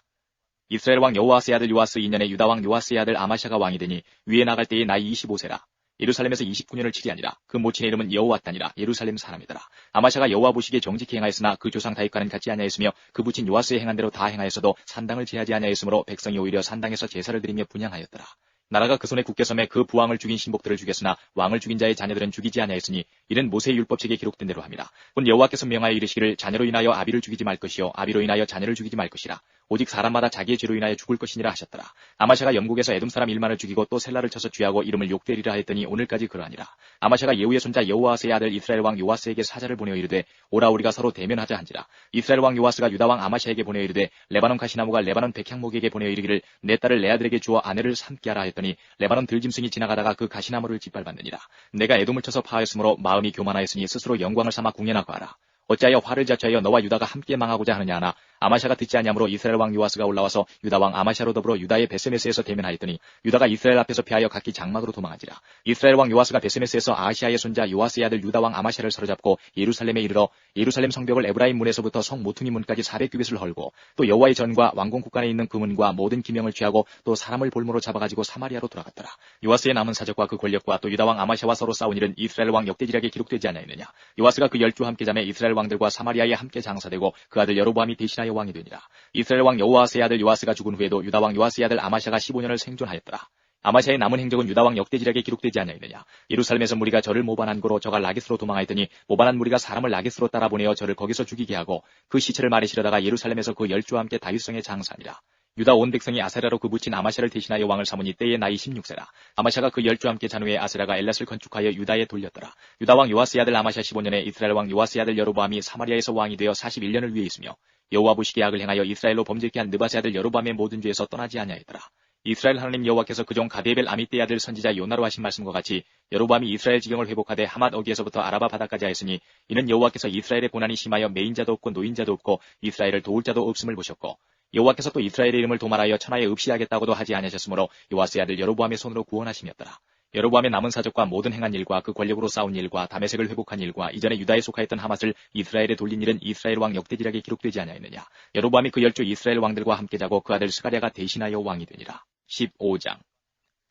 이스라엘 왕 여호아스의 아들 요아스 2년에 유다 왕 요아스의 아들 아마샤가 왕이 되니 위에 나갈 때의 나이 25세라. 예루살렘에서 29년을 치리하니라. 그 모친의 이름은 여호와따니라. 예루살렘 사람이더라. 아마샤가 여호와 보시기에 정직히 행하였으나 그 조상 다윗과는 같지 아니하였으며 그 부친 요아스의 행한 대로 다 행하였어도 산당을 제하지 아니하였으므로 백성이 오히려 산당에서 제사를 드리며 분향하였더라. 나라가 그 손에 굳게 섬에 그 부왕을 죽인 신복들을 죽였으나 왕을 죽인 자의 자녀들은 죽이지 아니하였으니 이는 모세의 율법책에 기록된 대로 함이라. 곧 여호와께서 명하여 이르시기를 자녀로 인하여 아비를 죽이지 말 것이요 아비로 인하여 자녀를 죽이지 말 것이라. 오직 사람마다 자기의 죄로 인하여 죽을 것이니라 하셨더라. 아마샤가 영국에서 에돔 사람 1만을 죽이고 또 셀라를 쳐서 쥐하고 이름을 욕되리라 했더니 오늘까지 그러하니라. 아마샤가 예후의 손자 여호아스의 아들 이스라엘 왕 요아스에게 사자를 보내어 이르되 오라 우리가 서로 대면하자 한지라. 이스라엘 왕 요아스가 유다 왕 아마샤에게 보내어 이르되 레바논 가시나무가 레바논 백향목에게 보내어 이르기를 내 딸을 내 아들에게 주어 아내를 삼게 하라 했더니 레바논 들짐승이 지나가다가 그 가시나무를 짓밟았느니라. 내가 에돔을 쳐서 파하였으므로 마음이 교만하였으니 스스로 영광을 삼아 궁예나 구하라. 어찌하여 화를 자초하여 너와 유다가 함께 망하고자 하느냐 하나 아마샤가 듣지 아니하므로 이스라엘 왕 요아스가 올라와서 유다 왕 아마샤로 더불어 유다의 베세메스에서 대면하였더니 유다가 이스라엘 앞에서 피하여 각기 장막으로 도망하지라. 이스라엘 왕 요아스가 베세메스에서 아하시아의 손자 요아스의 아들 유다 왕 아마샤를 사로잡고 예루살렘에 이르러 예루살렘 성벽을 에브라임 문에서부터 성 모퉁이 문까지 400규빗을 헐고 또 여호와의 전과 왕궁 국간에 있는 그 문과 모든 기명을 취하고 또 사람을 볼모로 잡아가지고 사마리아로 돌아갔더라. 요아스의 남은 사적과 그 권력과 또 유다 왕 아마샤와 서로 싸운 일은 이스라엘 왕 역대지략에 기록되지 아니하였느냐. 요아스가 그 10주 함께 자매 이스라엘 왕들과 사마리아에 함께 장사되고 그 아들 여로보암이 대신하여 왕이 되니라. 이스라엘 왕 여호아스의 아들 요아스가 죽은 후에도 유다 왕 요아스의 아들 아마샤가 15년을 생존하였더라. 아마샤의 남은 행적은 유다 왕 역대지략에 기록되지 아니하였느냐. 예루살렘에서 무리가 저를 모반한 고로 저가 라깃으로 도망하였더니 모반한 무리가 사람을 라깃으로 따라 보내어 저를 거기서 죽이게 하고 그 시체를 말에 실어다가 예루살렘에서 그 10주와 함께 다윗성에 장사하니라. 유다 온 백성이 아세라로 그 부친 아마샤를 대신하여 왕을 삼으니 때의 나이 16세라. 아마샤가 그 10주와 함께 잔 후에 아세라가 엘랏을 건축하여 유다에 돌렸더라. 유다 왕 요아스의 아들 아마샤 15년에 이스라엘 왕 요아스의 아들 여로보암이 사마리아에서 왕이 되어 41년을 위에 있으며 여호와 보시기에 악을 행하여 이스라엘로 범죄케 한 느밧의 아들 여로보암의 모든 죄에서 떠나지 아니하였더라. 이스라엘 하나님 여호와께서 그종 가데벨 아미떼의 아들 선지자 요나로 하신 말씀과 같이 여로보암이 이스라엘 지경을 회복하되 하맛 어기에서부터 아라바 바다까지 하였으니 이는 여호와께서 이스라엘의 고난이 심하여 매인자도 없고 노인자도 없고 이스라엘을 도울 자도 없음을 보셨고 여호와께서 또 이스라엘의 이름을 도말하여 천하에 없이하겠다고도 하지 아니하셨으므로 요아스의 아들 여로보암의 손으로 구원하심이었더라. 여로보암의 남은 사적과 모든 행한 일과 그 권력으로 싸운 일과 다메섹을 회복한 일과 이전에 유다에 속하였던 하맛을 이스라엘에 돌린 일은 이스라엘 왕 역대지략에 기록되지 아니하였느냐. 여로보암이 그 10주 이스라엘 왕들과 함께 자고 그 아들 스가랴가 대신하여 왕이 되니라. 15장.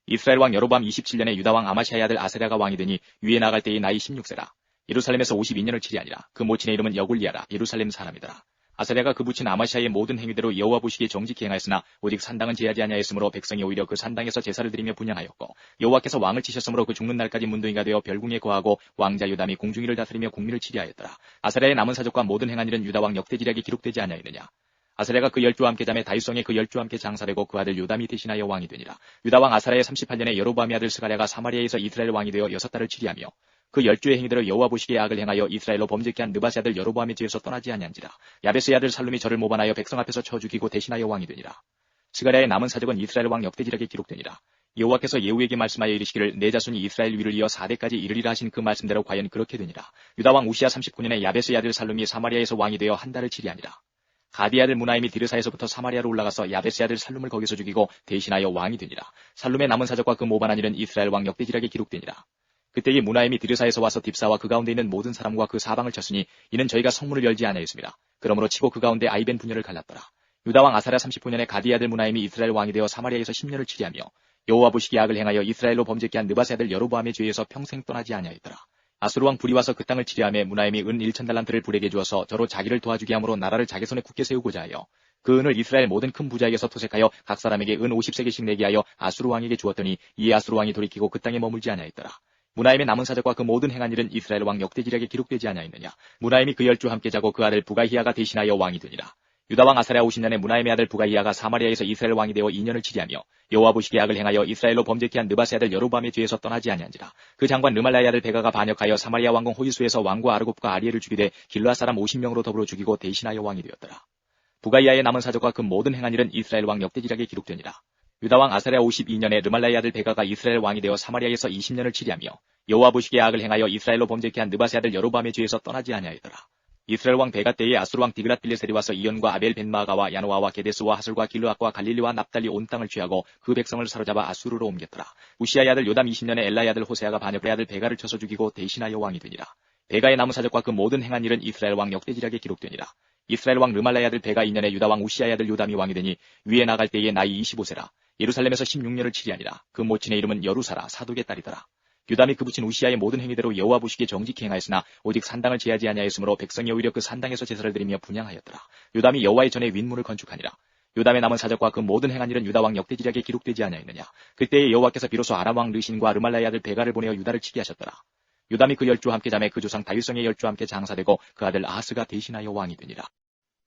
이스라엘 왕 여로보암 27년에 유다 왕 아마시아의 아들 아사랴가 왕이 되니 위에 나갈 때의 나이 16세라. 예루살렘에서 52년을 치리하니라. 그 모친의 이름은 여굴리아라. 예루살렘 사람이더라. 아사랴가 그 부친 아마시아의 모든 행위대로 여호와 보시기에 정직히 행하였으나 오직 산당은 제하지 아니하였으므로 백성이 오히려 그 산당에서 제사를 드리며 분향하였고 여호와께서 왕을 치셨으므로 그 죽는 날까지 문둥이가 되어 별궁에 거하고 왕자 요담이 공중위를 다스리며 국민을 치리하였더라. 아사랴의 남은 사적과 모든 행한 일은 유다 왕 역대지략에 기록되지 아니하였느냐. 아사랴가 그 10주와 함께 잠에 다윗성에 그 10주와 함께 장사되고 그 아들 요담이 대신하여 왕이 되니라. 유다 왕 아사랴의 38년에 여로보암의 아들 스가랴가 사마리아에서 이스라엘 왕이 되어 6달을 치리하며 그 10주의 행위대로 여호와 보시기에 악을 행하여 이스라엘로 범죄케 한 느밧의 아들 여로보암의 뒤에서 떠나지 아니한지라. 야베스의 아들 살룸이 저를 모반하여 백성 앞에서 쳐 죽이고 대신하여 왕이 되니라. 스가랴의 남은 사적은 이스라엘 왕 역대지략에 기록되니라. 여호와께서 예후에게 말씀하여 이르시기를 내 자손이 이스라엘 위를 이어 4대까지 이르리라 하신 그 말씀대로 과연 그렇게 되니라. 유다 왕 우시야 39년에 야베스의 아들 살룸이 사마리아에서 왕이 되어 한 달을 치리하니라. 가디의 아들 무나임이 디르사에서부터 사마리아로 올라가서 야베스의 아들 살룸을 거기서 죽이고 대신하여 왕이 되니라. 살룸의 남은 사적과 그 모반한 일은 이스라엘 왕 역대지략에 기록되니라. 그때에 무나임이 디르사에서 와서 딥사와 그 가운데 있는 모든 사람과 그 사방을 쳤으니 이는 저희가 성문을 열지 아니하였습니다. 그러므로 치고 그 가운데 아이벤 분열을 갈랐더라. 유다 왕 아사랴 39년에 가디의 아들 무나임이 이스라엘 왕이 되어 사마리아에서 10년을 치리하며 여호와 보시기에 악을 행하여 이스라엘로 범죄케 한 느밧의 아들 여로보암의 죄에서 평생 떠나지 아니하였더라. 아수르 왕 불이 와서 그 땅을 치리하며 무나임이 은 1,000달란트를 불에게 주어서 저로 자기를 도와주게 함으로 나라를 자기 손에 굳게 세우고자 하여 그 은을 이스라엘 모든 큰 부자에게서 토색하여 각 사람에게 은 50세겔씩 내게 하여 아수르 왕에게 주었더니 이에 아수르 왕이 돌이키고 그 땅에 머물지 아니하였더라. 무나임의 남은 사적과 그 모든 행한 일은 이스라엘 왕 역대지략에 기록되지 아니하였느냐. 무나임이 그 10주 함께 자고 그 아들 부가히야가 대신하여 왕이 되니라. 유다 왕 아사랴 50년에 무나임의 아들 부가히야가 사마리아에서 이스라엘 왕이 되어 2년을 치리하며 여호와 보시기에 악을 행하여 이스라엘로 범죄케 한 느밧의 아들 여로보암의 죄에서 떠나지 아니한지라. 그 장관 르말라의 아들 베가가 반역하여 사마리아 왕궁 호위수에서 왕과 아르곱과 아리엘을 죽이되 길르앗 사람 50명으로 더불어 죽이고 대신하여 왕이 되었더라. 부가히야의 남은 사적과 그 모든 행한 일은 이스라엘 왕 역대지략에 기록되니라. 유다 왕 아사랴 52년에 르말라의 아들 베가가 이스라엘 왕이 되어 사마리아에서 20년을 치리하며 여호와 보시기에 악을 행하여 이스라엘로 범죄케 한 느밧의 아들 여로보암의 죄에서 떠나지 아니하였더라. 이스라엘 왕 베가 때에 아수르 왕 디그랏 빌레셀이 와서 이온과 아벨 벤마아가와 야노아와 게데스와 하술과 길르앗과 갈릴리와 납달리 온 땅을 취하고 그 백성을 사로잡아 아수르로 옮겼더라. 우시아의 아들 요담 20년에 엘라의 아들 호세아가 반역의 아들 베가를 쳐서 죽이고 대신하여 왕이 되니라. 베가의 남은 사적과 그 모든 행한 일은 이스라엘 왕 역대지략에 기록되니라. 이스라엘 왕 르말라의 아들 베가 2년에 유다 왕 우시아의 아들 요담이 왕이 되니 위에 나갈 때에 나이 25세라. 예루살렘에서 16년을 치리하니라. 그 모친의 이름은 여루사라 사독의 딸이더라. 유담이 그 부친 우시아의 모든 행위대로 여호와 보시기에 정직히 행하였으나 오직 산당을 제하지 아니하였으므로 백성이 오히려 그 산당에서 제사를 드리며 분향하였더라. 유담이 여호와의 전에 윗문을 건축하니라. 유담의 남은 사적과 그 모든 행한 일은 유다 왕 역대지략에 기록되지 아니하였느냐. 그때에 여호와께서 비로소 아람 왕 르신과 르말라의 아들 베가를 보내어 유다를 치게 하셨더라. 유담이 그 10주와 함께 잠에 그 조상 다윗성의 10주와 함께 장사되고 그 아들 아하스가 대신하여 왕이 되니라.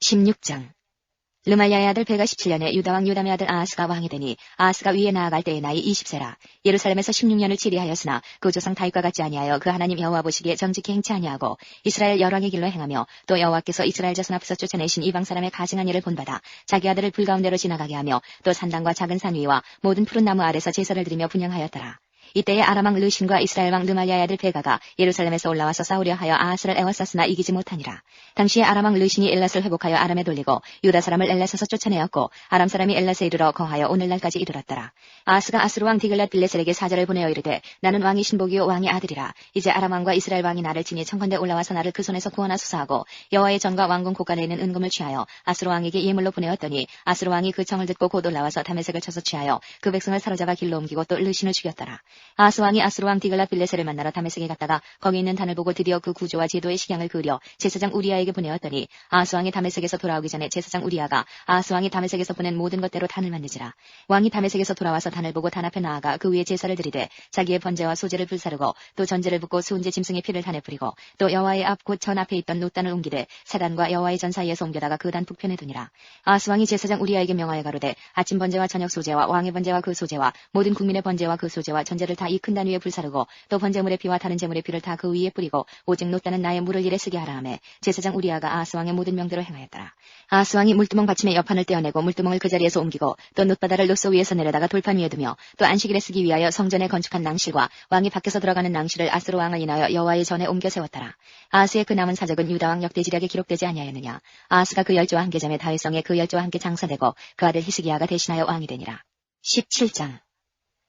16장. 르말야의 아들 베가 17년에 유다 왕 요담의 아들 아하스가 왕이 되니 아하스가 위에 나아갈 때의 나이 20세라. 예루살렘에서 16년을 치리하였으나 그 조상 다윗과 같지 아니하여 그 하나님 여호와 보시기에 정직히 행치 아니하고 이스라엘 열왕의 길로 행하며 또 여호와께서 이스라엘 자손 앞에서 쫓아내신 이방 사람의 가증한 일을 본받아 자기 아들을 불 가운데로 지나가게 하며 또 산당과 작은 산 위와 모든 푸른 나무 아래서 제사를 드리며 분향하였더라. 이때에 아람 왕 르신과 이스라엘 왕 르말야의 아들 베가가 예루살렘에서 올라와서 싸우려 하여 아하스를 애워쌌으나 이기지 못하니라. 당시에 아람 왕 르신이 엘랏을 회복하여 아람에 돌리고 유다 사람을 엘랏에서 쫓아내었고 아람 사람이 엘랏에 이르러 거하여 오늘날까지 이르렀더라. 아하스가 아수르 왕 디글랏 빌레셀에게 사절을 보내어 이르되 나는 왕이 신복이요 왕의 아들이라. 이제 아람 왕과 이스라엘 왕이 나를 치니 청컨대 올라와서 나를 그 손에서 구원하소서 하고 여호와의 전과 왕궁 곳간에 있는 은금을 취하여 아수르 왕에게 예물로 보내었더니 아수르 왕이 그 청을 듣고 곧 올라와서 다메섹을 쳐서 취하여 그 백성을 사로잡아 길로 옮기고 또 르신을 죽였더라. 아하스 왕이 아수르 왕 디글랏 빌레셀을 만나러 다메섹에 갔다가 거기 있는 단을 보고 드디어 그 구조와 제도의 식양을 그려 제사장 우리아에게 보내었더니 아하스 왕이 다메섹에서 돌아오기 전에 제사장 우리아가 아하스 왕이 다메섹에서 보낸 모든 것대로 단을 만드지라. 왕이 다메섹에서 돌아와서 단을 보고 단 앞에 나아가 그 위에 제사를 드리되 자기의 번제와 소제를 불사르고 또 전제를 붓고 수은제 짐승의 피를 단에 뿌리고 또 여호와의 앞 곧 전 앞에 있던 놋단을 옮기되 사단과 여호와의 전 사이에서 옮겨다가 그 단 북편에 두니라. 아하스 왕이 제사장 우리아에게 명하여 가로되 아침 번제와 저녁 소제와 왕의 번제와 그 소제와 모든 국민의 번제와 그 소제와 전제를 번제를 다 이 큰 단 위에 불사르고 또 번제물의 피와 다른 제물의 피를 다 그 위에 뿌리고 오직 놋다는 나의 물을 이래 쓰게 하라 하매 제사장 우리아가 아하스 왕의 모든 명대로 행하였더라. 아하스 왕이 물두멍 받침의 옆판을 떼어내고 물두멍을 그 자리에서 옮기고 또 놋바다를 놋소 위에서 내려다가 돌판 위에 두며 또 안식일에 쓰기 위하여 성전에 건축한 낭실과 왕이 밖에서 들어가는 낭실을 아스로 왕을 인하여 여호와의 전에 옮겨 세웠더라. 아하스의 그 남은 사적은 유다왕 역대지략에 기록되지 아니하였느냐. 아하스가 그 열조와 함께 잠에 다윗성에 그 열조와 함께 장사되고 그 아들 히스기야가 대신하여 왕이 되니라. 17장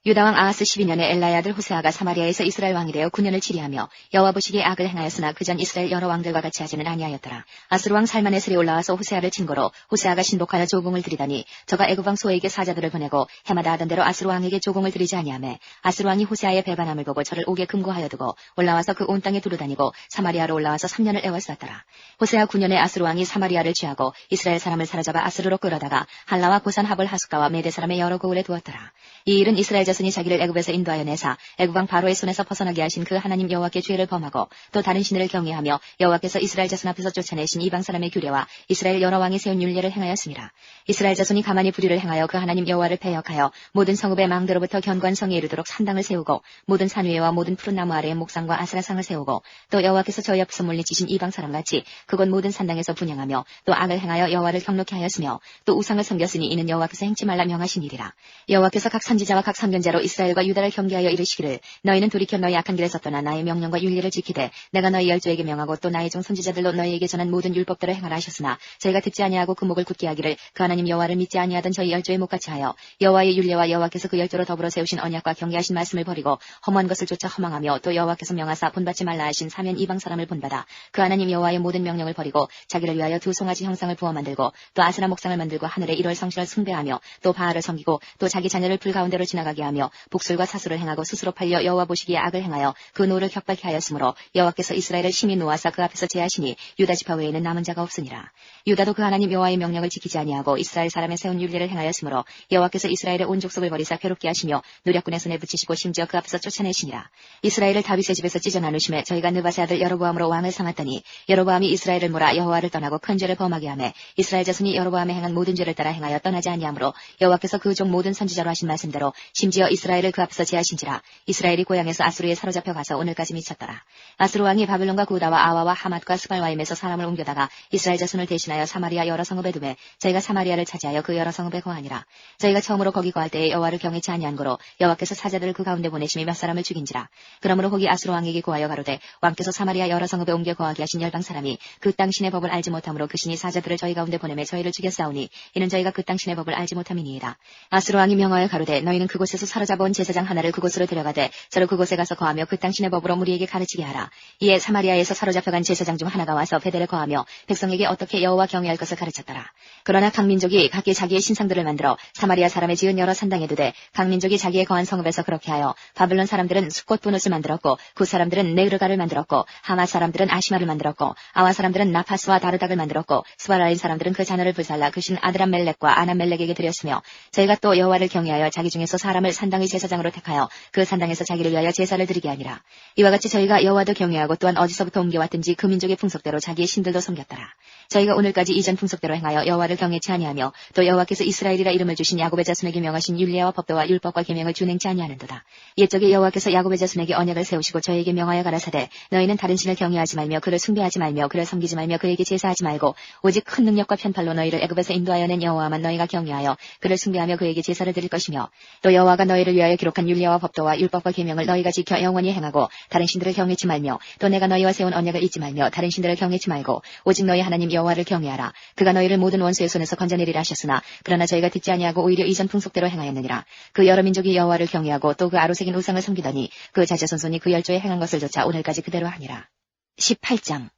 유다왕 아하스 12년에 엘라의 아들 호세아가 사마리아에서 이스라엘 왕이 되어 9년을 치리하며 여호와 보시기에 악을 행하였으나 그전 이스라엘 여러 왕들과 같이 하지는 아니하였더라. 아스루 왕 살만에슬이 올라와서 호세아를 친거로 호세아가 신복하여 조공을 드리다니 저가 애굽 왕 소에게 사자들을 보내고 해마다 하던 대로 아스루 왕에게 조공을 드리지 아니하매 아스루 왕이 호세아의 배반함을 보고 저를 옥에 금고하여 두고 올라와서 그 온 땅에 두루다니고 사마리아로 올라와서 3년을 애워쌌더라. 호세아 9년에 아스루 왕이 사마리아를 취하고 이스라엘 사람을 사로잡아 아스루로 끌어다가 할라와 고산 하볼 하숫가와 메대 사람의 여러 고을에 두었더라. 이 일은 이스라엘 자손이 자기를 애굽에서 인도하여 내사 애굽 왕 바로의 손에서 벗어나게 하신 그 하나님 여호와께 죄를 범하고 또 다른 신들을 경외하며 여호와께서 이스라엘 자손 앞에서 쫓아내신 이방 사람의 규례와 이스라엘 여러 왕이 세운 율례를 행하였습니다. 이스라엘 자손이 가만히 불의를 행하여 그 하나님 여호와를 배역하여 모든 성읍의 망대로부터 견관성에 이르도록 산당을 세우고 모든 산 위에와 모든 푸른 나무 아래에 목상과 아스라상을 세우고 또 여호와께서 저희 앞에서 물리치신 이방 사람같이 그곳 모든 산당에서 분향하며 또 악을 행하여 여호와를 경록케 하였으며 또 우상을 섬겼으니 이는 여호와께서 행치 말라 명하신 일이라. 여호와께서 각 선지자와 각 선견자로 이스라엘과 유다를 경계하여 이르시기를 너희는 돌이켜 너희 악한 길에서 떠나 나의 명령과 율례를 지키되 내가 너희 열조에게 명하고 또 나의 종 선지자들로 너희에게 전한 모든 율법대로 행하라 하셨으나 저희가 듣지 아니하고 그 목을 굳게 하기를 그 하나님 여호와를 믿지 아니하던 저희 열조의 목같이 하여 여호와의 율례와 여호와께서 그 열조로 더불어 세우신 언약과 경계하신 말씀을 버리고 험한 것을 쫓아 허망하며 또 여호와께서 명하사 본받지 말라 하신 사면 이방 사람을 본받아 그 하나님 여호와의 모든 명령을 버리고 자기를 위하여 두 송아지 형상을 부어 만들고 또 아스라 목상을 만들고 하늘에 일월 성신을 숭배하며 또 바알을 섬기고 또 자기 자녀를 불 가운데로 지나가게 하며 복술과 사수를 행하고 스스로 팔려 여호와 보시기에 악을 행하여 그 노를 격발케 하였으므로 여호와께서 이스라엘을 심히 노하사 그 앞에서 제하시니 유다 지파 외에는 남은 자가 없으니라. 유다도 그 하나님 여호와의 명령을 지키지 아니하고 이스라엘 사람의 세운 율례를 행하였으므로 여호와께서 이스라엘의 온 족속을 버리사 괴롭게 하시며 노략군의 손에 붙이시고 심지어 그 앞에서 쫓아내시니라. 이스라엘을 다윗의 집에서 찢어 나누심에 저희가 느바세 아들 여로보암으로 왕을 삼았더니 여로보암이 이스라엘을 몰아 여호와를 떠나고 큰 죄를 범하게 하매 이스라엘 자손이 여로보암에 행한 모든 죄를 따라 행하여 떠나지 아니하므로 여호와께서 그 종 모든 선지자로 하신 말씀대로 심지어 이스라엘을 그 앞에서 제하신지라. 이스라엘이 고향에서 아수르에 사로잡혀 가서 오늘까지 미쳤더라. 아수르 왕이 바벨론과 구다와 아와와 하맛과 스발와임에서 사람을 옮겨다가 이스라엘 자손을 대신하여 사마리아 여러 성읍에 두매 저희가 사마리아를 차지하여 그 여러 성읍에 거하니라. 저희가 처음으로 거기 거할 때에 여호와를 경외치 아니한 거로 여호와께서 사자들을 그 가운데 보내심이 몇 사람을 죽인지라. 그러므로 거기 아수르 왕에게 고하여 가로되 왕께서 사마리아 여러 성읍에 옮겨 거하게 하신 열방 사람이 그 땅 신의 법을 알지 못함으로 그 신이 사자들을 저희 가운데 보내매 저희를 죽였사오니 이는 저희가 그 땅 신의 법을 알지 못함이니이다. 아수르 왕이 명하여 가로되 너희는 그곳에서 사로잡아온 제사장 하나를 그곳으로 데려가되 저를 그곳에 가서 거하며 그 땅 신의 법으로 무리에게 가르치게 하라. 이에 사마리아에서 사로잡혀간 제사장 중 하나가 와서 베델에 거하며 백성에게 어떻게 여호와 경외할 것을 가르쳤더라. 그러나 각 민족이 각기 자기의 신상들을 만들어 사마리아 사람의 지은 여러 산당에 두되 각 민족이 자기의 거한 성읍에서 그렇게 하여 바벨론 사람들은 숫꽃 분옷을 만들었고 굿 사람들은 네르가를 만들었고 하맛 사람들은 아시마를 만들었고 아와 사람들은 나파스와 다르닥을 만들었고 스바라인 사람들은 그 자녀를 불살라 그 신 아드람멜렉과 아나멜렉에게 드렸으며 저희가 또 여호와를 경외하여 자기 중에서 사람을 산당의 제사장으로 택하여 그 산당에서 자기를 위하여 제사를 드리게 하니라. 이와 같이 저희가 여호와도 경외하고 또한 어디서부터 옮겨왔든지 그 민족의 풍속대로 자기의 신들도 섬겼더라. 저희가 오늘까지 이전 풍속대로 행하여 여호와를 경외치 아니하며 또 여호와께서 이스라엘이라 이름을 주신 야곱의 자손에게 명하신 율례와 법도와 율법과 계명을 준행치 아니하는도다. 옛적에 여호와께서 야곱의 자손에게 언약을 세우시고 저에게 명하여 가라사대 너희는 다른 신을 경외하지 말며 그를 숭배하지 말며 그를 섬기지 말며 그에게 제사하지 말고 오직 큰 능력과 편팔로 너희를 애굽에서 인도하여 낸 여호와만 너희가 경외하여 그를 숭배하며 그에게 제사를 드릴 것이며 또 여호와가 너희를 위하여 기록한 율례와 법도와 율법과 계명을 너희가 지켜 영원히 행하고 다른 신들을 경외치 말며 또 내가 너희와 세운 언약을 잊지 말며 다른 신들을 경외치 말고 오직 너희 하나님 여호와를 경외하라. 그가 너희를 모든 원수의 손에서 건져내리라 하셨으나 그러나 저희가 듣지 아니하고 오히려 이전 풍속대로 행하였느니라. 그 여러 민족이 여호와를 경외하고 또 그 아로새긴 우상을 섬기더니 그 자제손손이 그 열조에 행한 것을 조차 오늘까지 그대로 하니라. 18장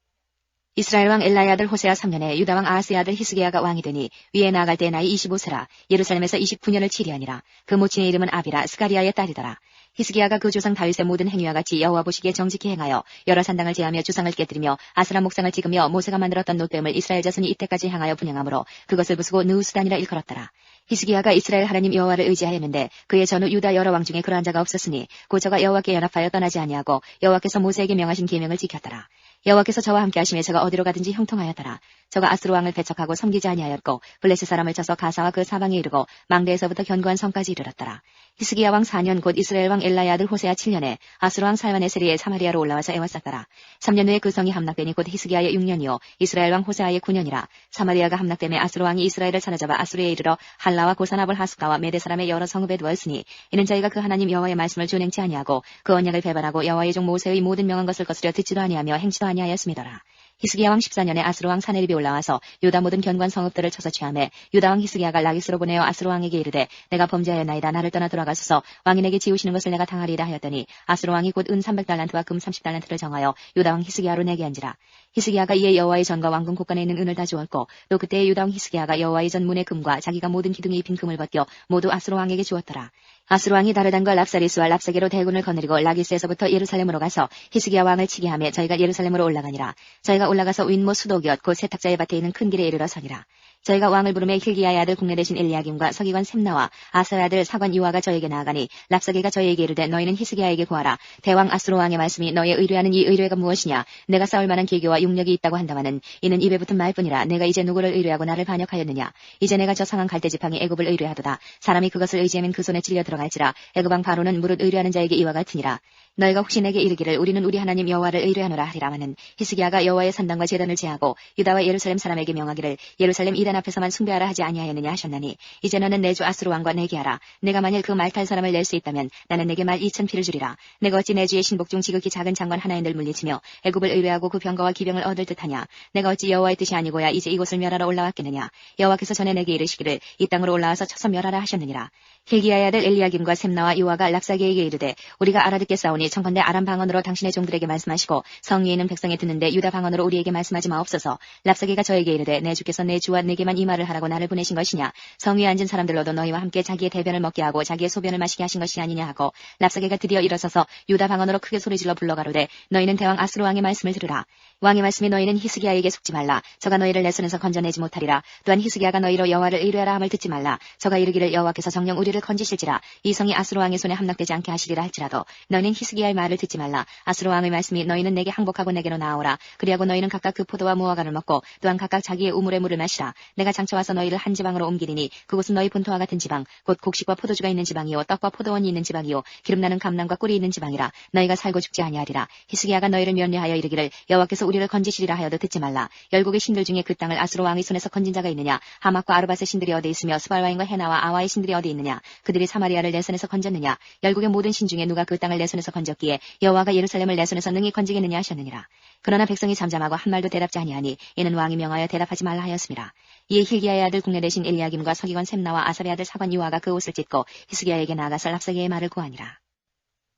이스라엘 왕 엘라의 아들 호세아 3년에 유다 왕 아하스의 아들 히스기야가 왕이 되니 위에 나아갈 때 나이 25세라. 예루살렘에서 29년을 치리하니라. 그 모친의 이름은 아비라 스가리아의 딸이더라. 히스기야가 그 조상 다윗의 모든 행위와 같이 여호와 보시기에 정직히 행하여 여러 산당을 제하며 주상을 깨뜨리며 아스라 목상을 찍으며 모세가 만들었던 놋뱀을 이스라엘 자손이 이때까지 향하여 분향함으로 그것을 부수고 느우스단이라 일컬었더라. 히스기야가 이스라엘 하나님 여호와를 의지하였는데 그의 전후 유다 여러 왕 중에 그러한 자가 없었으니 곧 저가 여호와께 연합하여 떠나지 아니하고 여호와께서 모세에게 명하신 계명을 지켰더라. 여호와께서 저와 함께 하심에 저가 어디로 가든지 형통하였더라. 저가 아스루 왕을 배척하고 섬기지 아니하였고 블레셋 사람을 쳐서 가사와 그 사방에 이르고 망대에서부터 견고한 성까지 이르렀더라. 히스기야 왕 4년 곧 이스라엘 왕 엘라의 아들 호세아 7년에 아스루 왕 살마네세리의 사마리아로 올라와서 애워쌌더라. 3년 후에 그 성이 함락되니 곧 히스기야의 6년이요 이스라엘 왕 호세아의 9년이라. 사마리아가 함락되매 아스루 왕이 이스라엘을 사로잡아 아수르에 이르러 할라와 고사나볼 하스가와 메대 사람의 여러 성읍에 두었으니 이는 저희가 그 하나님 여호와의 말씀을 준행치 아니하고 그 언약을 배반하고 여호와의 종 모세의 모든 명한 것을 거스려 듣지도 아니하며 행치도 아니하였음이더라. 히스기야 왕 14년에 아스루 왕 사네립이 올라와서 유다 모든 견고한 성읍들을 쳐서 취하매 유다 왕 히스기야가 라기스로 보내어 아스루 왕에게 이르되 내가 범죄하였나이다. 나를 떠나 돌아가소서. 왕인에게 지우시는 것을 내가 당하리이다 하였더니 아스루 왕이 곧 은 300달란트와 금 30달란트를 정하여 유다 왕 히스기야로 내게 한지라. 히스기야가 이에 여호와의 전과 왕궁 곳간에 있는 은을 다 주었고 또 그때에 유다 왕 히스기야가 여호와의 전 문의 금과 자기가 모든 기둥에 입힌 금을 벗겨 모두 아스루 왕에게 주었더라. 아스루 왕이 다르단과 랍사리스와 랍사게로 대군을 거느리고 라기스에서부터 예루살렘으로 가서 히스기야 왕을 치게 하며 저희가 예루살렘으로 올라가니라. 저희가 올라가서 윈모 수도기엇 곧 세탁자의 밭에 있는 큰 길에 이르러 서니라. 저희가 왕을 부르매 힐기야의 아들 국내 대신 엘리야김과 서기관 셈나와 아사의 아들 사관 이와가 저에게 나아가니 랍사게가 저에게 이르되 너희는 히스기야에게 구하라. 대왕 아스루 왕의 말씀이 너희의 의뢰하는 이 의뢰가 무엇이냐. 내가 싸울 만한 계교와 용력이 있다고 한다마는 이는 입에 붙은 말뿐이라. 내가 이제 누구를 의뢰하고 나를 반역하였느냐. 이제 내가 저 상한 갈대지팡이 애굽을 의뢰하도다. 사람이 그것을 의지하면 그 손에 찔려 들어갈지라. 애굽왕 바로는 무릇 의뢰하는 자에게 이와 같으니라. 너희가 혹시 내게 이르기를 우리는 우리 하나님 여호와를 의뢰하노라 하리라마는 히스기야가 여호와의 산당과 제단을 제하고 유다와 예루살렘 사람에게 명하기를 예루살렘 이단 앞에서만 숭배하라 하지 아니하였느냐 하셨나니 이제 너는 내 주 아스루 왕과 내게 하라. 내가 만일 그 말 탈 사람을 낼 수 있다면 나는 내게 말 2000피를 주리라. 내가 어찌 내 주의 신복 중 지극히 작은 장관 하나인들 물리치며 애굽을 의뢰하고 그 병거와 기병을 얻을 듯하냐. 내가 어찌 여호와의 뜻이 아니고야 이제 이곳을 멸하러 올라왔겠느냐. 여호와께서 전에 내게 이르시기를 이 땅으로 올라와서 쳐서 멸하라 하셨느니라. 힐기야의 아들 엘리야김과 셈나와 요아가 랍사게에게 이르되 우리가 알아듣겠사오니 청컨대 아람 방언으로 당신의 종들에게 말씀하시고 성 위에 있는 백성이 듣는데 유다 방언으로 우리에게 말씀하지 마옵소서. 랍사게가 저에게 이르되 내 주께서 내 주와 내게만 이 말을 하라고 나를 보내신 것이냐. 성 위에 앉은 사람들로도 너희와 함께 자기의 대변을 먹게 하고 자기의 소변을 마시게 하신 것이 아니냐 하고 랍사게가 드디어 일어서서 유다 방언으로 크게 소리질러 불러가로되 너희는 대왕 아스루 왕의 말씀을 들으라. 왕의 말씀이 너희는 히스기야에게 속지 말라. 저가 너희를 내 손에서 건져내지 못하리라. 또한 히스기야가 너희로 여호와를 의뢰하라 함을 듣지 말라. 저가 이르기를 여호와께서 정녕 우리를 건지실지라. 이 성이 아스루 왕의 손에 함락되지 않게 하시리라 할지라도 너희는 히스기야의 말을 듣지 말라. 아스루 왕의 말씀이 너희는 내게 항복하고 내게로 나아오라. 그리하고 너희는 각각 그 포도와 무화과를 먹고 또한 각각 자기의 우물의 물을 마시라. 내가 장차 와서 너희를 한 지방으로 옮기리니 그곳은 너희 본토와 같은 지방 곧 곡식과 포도주가 있는 지방이요 떡과 포도원이 있는 지방이요 기름나는 감람과 꿀이 있는 지방이라. 너희가 살고 죽지 아니하리라. 히스기야가 너희를 면례하여 이르기를 여호와께서 우리를 건지시리라 하여도 듣지 말라. 열국의 신들 중에 그 땅을 아스루 왕의 손에서 건진 자가 있느냐. 하맛과 아르밧의 신들이 어디 있으며 스발와인과 헤나와 아와의 신들이 어디 있느냐. 그들이 사마리아를 내 손에서 건졌느냐. 열국의 모든 신 중에 누가 그 땅을 내 손에서 건졌기에 여호와가 예루살렘을 내 손에서 능히 건지겠느냐 하셨느니라. 그러나 백성이 잠잠하고 한 말도 대답지 아니하니 이는 왕이 명하여 대답하지 말라 하였습니다. 이에 힐기야의 아들 국내 대신 엘리야김과 서기관 셈나와 아사의 아들 사관 요아가 그 옷을 찢고 히스기야에게 나아가서 랍사게의 말을 구하니라.